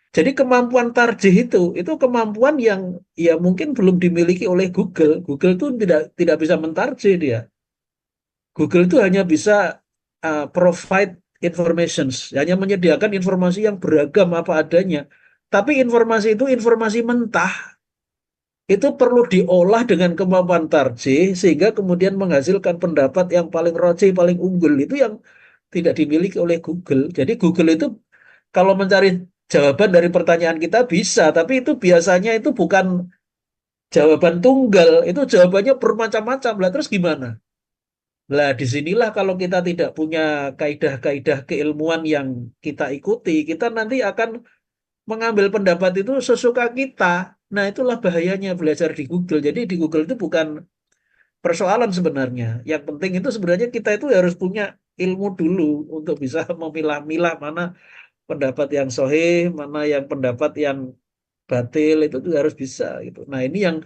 Jadi kemampuan tarjih itu kemampuan yang ya mungkin belum dimiliki oleh Google. Google itu tidak bisa mentarjih dia. Google itu hanya bisa provide informations, hanya menyediakan informasi yang beragam apa adanya. Tapi informasi itu informasi mentah, itu perlu diolah dengan kemampuan tarjih sehingga kemudian menghasilkan pendapat yang paling rojih, paling unggul. Itu yang tidak dimiliki oleh Google. Jadi Google itu kalau mencari jawaban dari pertanyaan kita bisa, tapi itu biasanya itu bukan jawaban tunggal, itu jawabannya bermacam-macam. Lah terus gimana? Lah disinilah kalau kita tidak punya kaidah-kaidah keilmuan yang kita ikuti, kita nanti akan mengambil pendapat itu sesuka kita. Nah itulah bahayanya belajar di Google. Jadi di Google itu bukan persoalan sebenarnya. Yang penting itu sebenarnya kita itu harus punya ilmu dulu untuk bisa memilah-milah mana pendapat yang sahih, mana yang pendapat yang batil itu juga harus bisa gitu. Nah, ini yang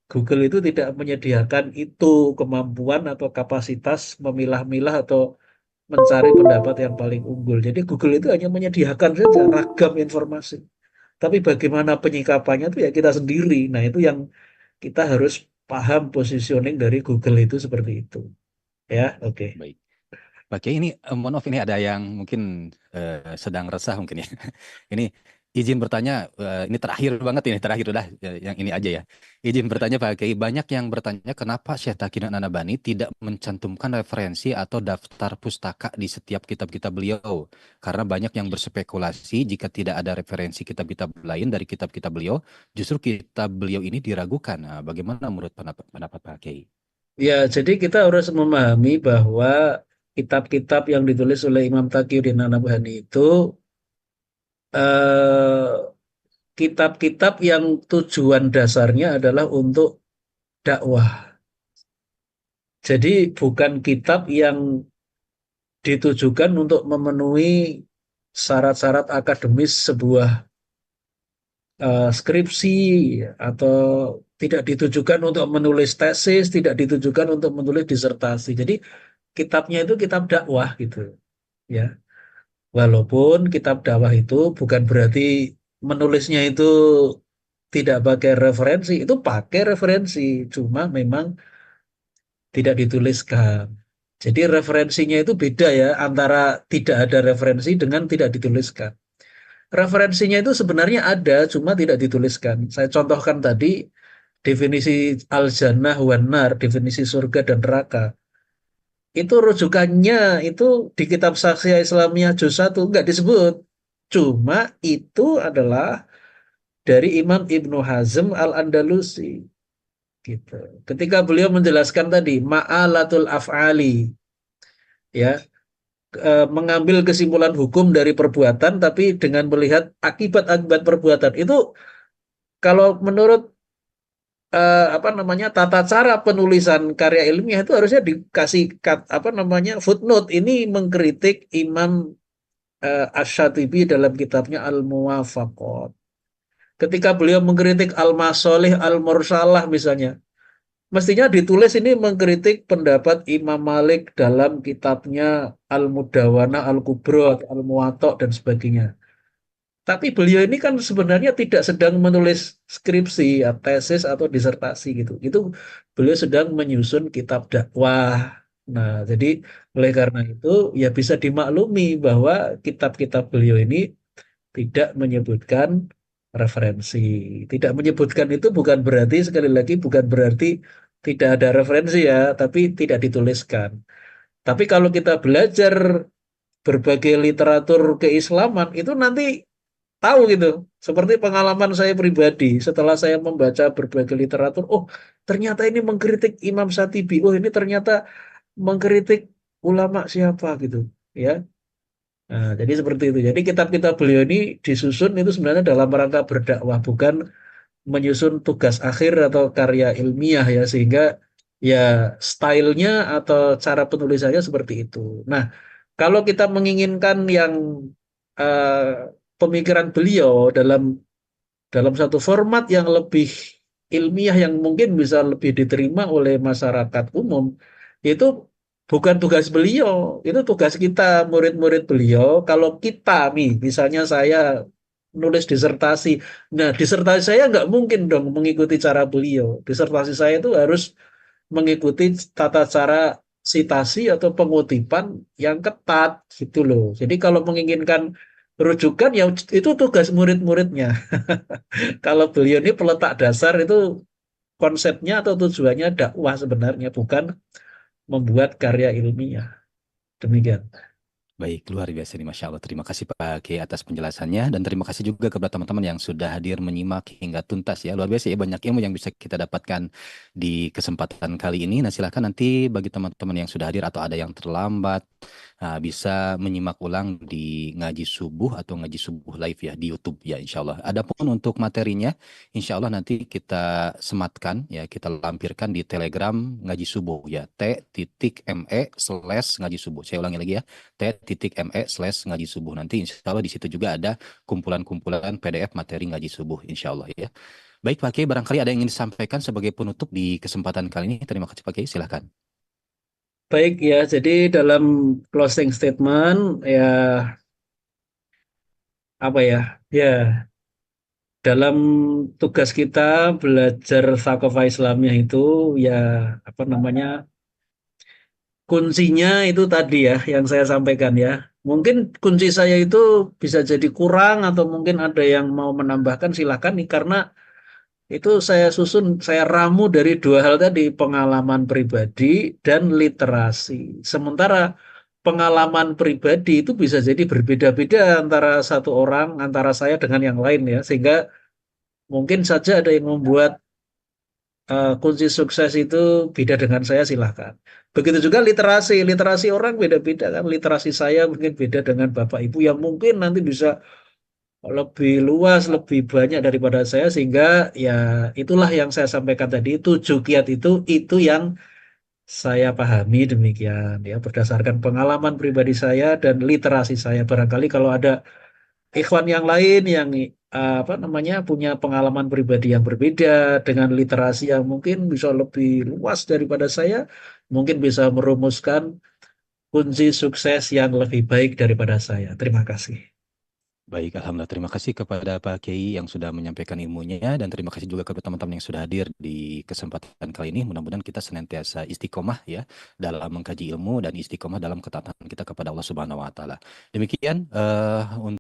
Google itu tidak menyediakan itu kemampuan atau kapasitas memilah-milah atau mencari pendapat yang paling unggul. Jadi Google itu hanya menyediakan saja ragam informasi. Tapi bagaimana penyikapannya itu ya kita sendiri. Nah, itu yang kita harus paham positioning dari Google itu seperti itu. Ya, oke. Baik. Pak Kiai ini, mohon maaf ini ada yang mungkin sedang resah mungkin ya. Ini izin bertanya, ini terakhir banget ini, terakhir udah yang ini aja ya. Izin bertanya Pak Kiai, banyak yang bertanya kenapa Syekh Taqiyuddin An-Nabhani tidak mencantumkan referensi atau daftar pustaka di setiap kitab-kitab beliau. Karena banyak yang berspekulasi jika tidak ada referensi kitab-kitab lain dari kitab-kitab beliau, justru kitab beliau ini diragukan. Nah, bagaimana menurut pendapat Pak Kiai? Ya, jadi kita harus memahami bahwa kitab-kitab yang ditulis oleh Imam Taqiyuddin An-Nabhani itu eh, kitab-kitab yang tujuan dasarnya adalah untuk dakwah. Jadi bukan kitab yang ditujukan untuk memenuhi syarat-syarat akademis sebuah skripsi atau tidak ditujukan untuk menulis tesis, tidak ditujukan untuk menulis disertasi. Jadi kitabnya itu kitab dakwah gitu ya. Walaupun kitab dakwah itu bukan berarti menulisnya itu tidak pakai referensi, itu pakai referensi, cuma memang tidak dituliskan. Jadi referensinya itu beda ya antara tidak ada referensi dengan tidak dituliskan. Referensinya itu sebenarnya ada, cuma tidak dituliskan. Saya contohkan tadi definisi al-jannah wan nar, definisi surga dan neraka. Itu rujukannya itu di kitab Saksya Islamiyah juz 1 nggak disebut. Cuma itu adalah dari Imam Ibnu Hazm Al-Andalusi gitu. Ketika beliau menjelaskan tadi ma'alatul af'ali ya, mengambil kesimpulan hukum dari perbuatan tapi dengan melihat akibat-akibat perbuatan. Itu kalau menurut apa namanya tata cara penulisan karya ilmiah itu harusnya dikasih apa namanya footnote. Ini mengkritik Imam Asy-Syatibi dalam kitabnya Al-Muwafaqat. Ketika beliau mengkritik Al-Masolih Al-Mursalah misalnya, mestinya ditulis ini mengkritik pendapat Imam Malik dalam kitabnya Al-Mudawana, Al-Kubro, Al-Muwatta, dan sebagainya. Tapi beliau ini kan sebenarnya tidak sedang menulis skripsi, ya, tesis atau disertasi gitu. Itu beliau sedang menyusun kitab dakwah. Nah, jadi oleh karena itu ya bisa dimaklumi bahwa kitab-kitab beliau ini tidak menyebutkan referensi. Tidak menyebutkan itu bukan berarti, sekali lagi, bukan berarti tidak ada referensi ya, tapi tidak dituliskan. Tapi kalau kita belajar berbagai literatur keislaman, itu nanti tahu gitu. Seperti pengalaman saya pribadi, setelah saya membaca berbagai literatur, oh ternyata ini mengkritik Imam Satibi, oh ini ternyata mengkritik ulama siapa gitu, ya. Nah, jadi seperti itu. Jadi kitab-kitab beliau ini disusun itu sebenarnya dalam rangka berdakwah, bukan menyusun tugas akhir atau karya ilmiah ya, sehingga ya stylenya atau cara penulisannya seperti itu. Nah, kalau kita menginginkan yang eh, pemikiran beliau dalam satu format yang lebih ilmiah yang mungkin bisa lebih diterima oleh masyarakat umum, itu bukan tugas beliau, itu tugas kita, murid-murid beliau. Kalau kita nih, misalnya saya nulis disertasi, nah disertasi saya nggak mungkin dong mengikuti cara beliau. Disertasi saya itu harus mengikuti tata cara sitasi atau pengutipan yang ketat gitu loh. Jadi kalau menginginkan rujukan ya itu tugas murid-muridnya. Kalau beliau ini peletak dasar itu konsepnya atau tujuannya dakwah sebenarnya, bukan membuat karya ilmiah. Demikian. Baik, luar biasa nih, Masya Allah. Terima kasih Pak Kiai atas penjelasannya dan terima kasih juga kepada teman-teman yang sudah hadir menyimak hingga tuntas ya. Luar biasa ya, banyak ilmu yang bisa kita dapatkan di kesempatan kali ini. Nah, silakan nanti bagi teman-teman yang sudah hadir atau ada yang terlambat, bisa menyimak ulang di ngaji subuh atau ngaji subuh live ya di YouTube ya, insya Allah. Adapun untuk materinya, insya Allah nanti kita sematkan ya, kita lampirkan di Telegram ngaji subuh ya, t.me/ngaji subuh. Saya ulangi lagi ya, t.me/ngaji subuh. Nanti insya Allah di situ juga ada kumpulan-kumpulan PDF materi ngaji subuh insya Allah ya. Baik Pak Kiai, barangkali ada yang ingin disampaikan sebagai penutup di kesempatan kali ini. Terima kasih Pak Kiai, silahkan. Baik ya, jadi dalam closing statement ya apa ya? Ya, dalam tugas kita belajar Thaqafah Islamiyah itu ya apa namanya? Kuncinya itu tadi ya yang saya sampaikan ya. Mungkin kunci saya itu bisa jadi kurang atau mungkin ada yang mau menambahkan silakan nih, karena itu saya susun, saya ramu dari dua hal tadi, pengalaman pribadi dan literasi. Sementara pengalaman pribadi itu bisa jadi berbeda-beda antara satu orang, antara saya dengan yang lain ya. Sehingga mungkin saja ada yang membuat kunci sukses itu beda dengan saya, silahkan. Begitu juga literasi, literasi orang beda-beda kan. Literasi saya mungkin beda dengan Bapak Ibu yang mungkin nanti bisa lebih luas, lebih banyak daripada saya, sehingga ya itulah yang saya sampaikan tadi, tujuh kiat itu yang saya pahami demikian ya, berdasarkan pengalaman pribadi saya dan literasi saya. Barangkali kalau ada ikhwan yang lain yang apa namanya punya pengalaman pribadi yang berbeda dengan literasi yang mungkin bisa lebih luas daripada saya, mungkin bisa merumuskan kunci sukses yang lebih baik daripada saya. Terima kasih. Baik, Alhamdulillah. Terima kasih kepada Pak Kiai yang sudah menyampaikan ilmunya dan terima kasih juga kepada teman-teman yang sudah hadir di kesempatan kali ini. Mudah-mudahan kita senantiasa istiqomah ya dalam mengkaji ilmu dan istiqomah dalam ketaatan kita kepada Allah Subhanahu wa taala. Demikian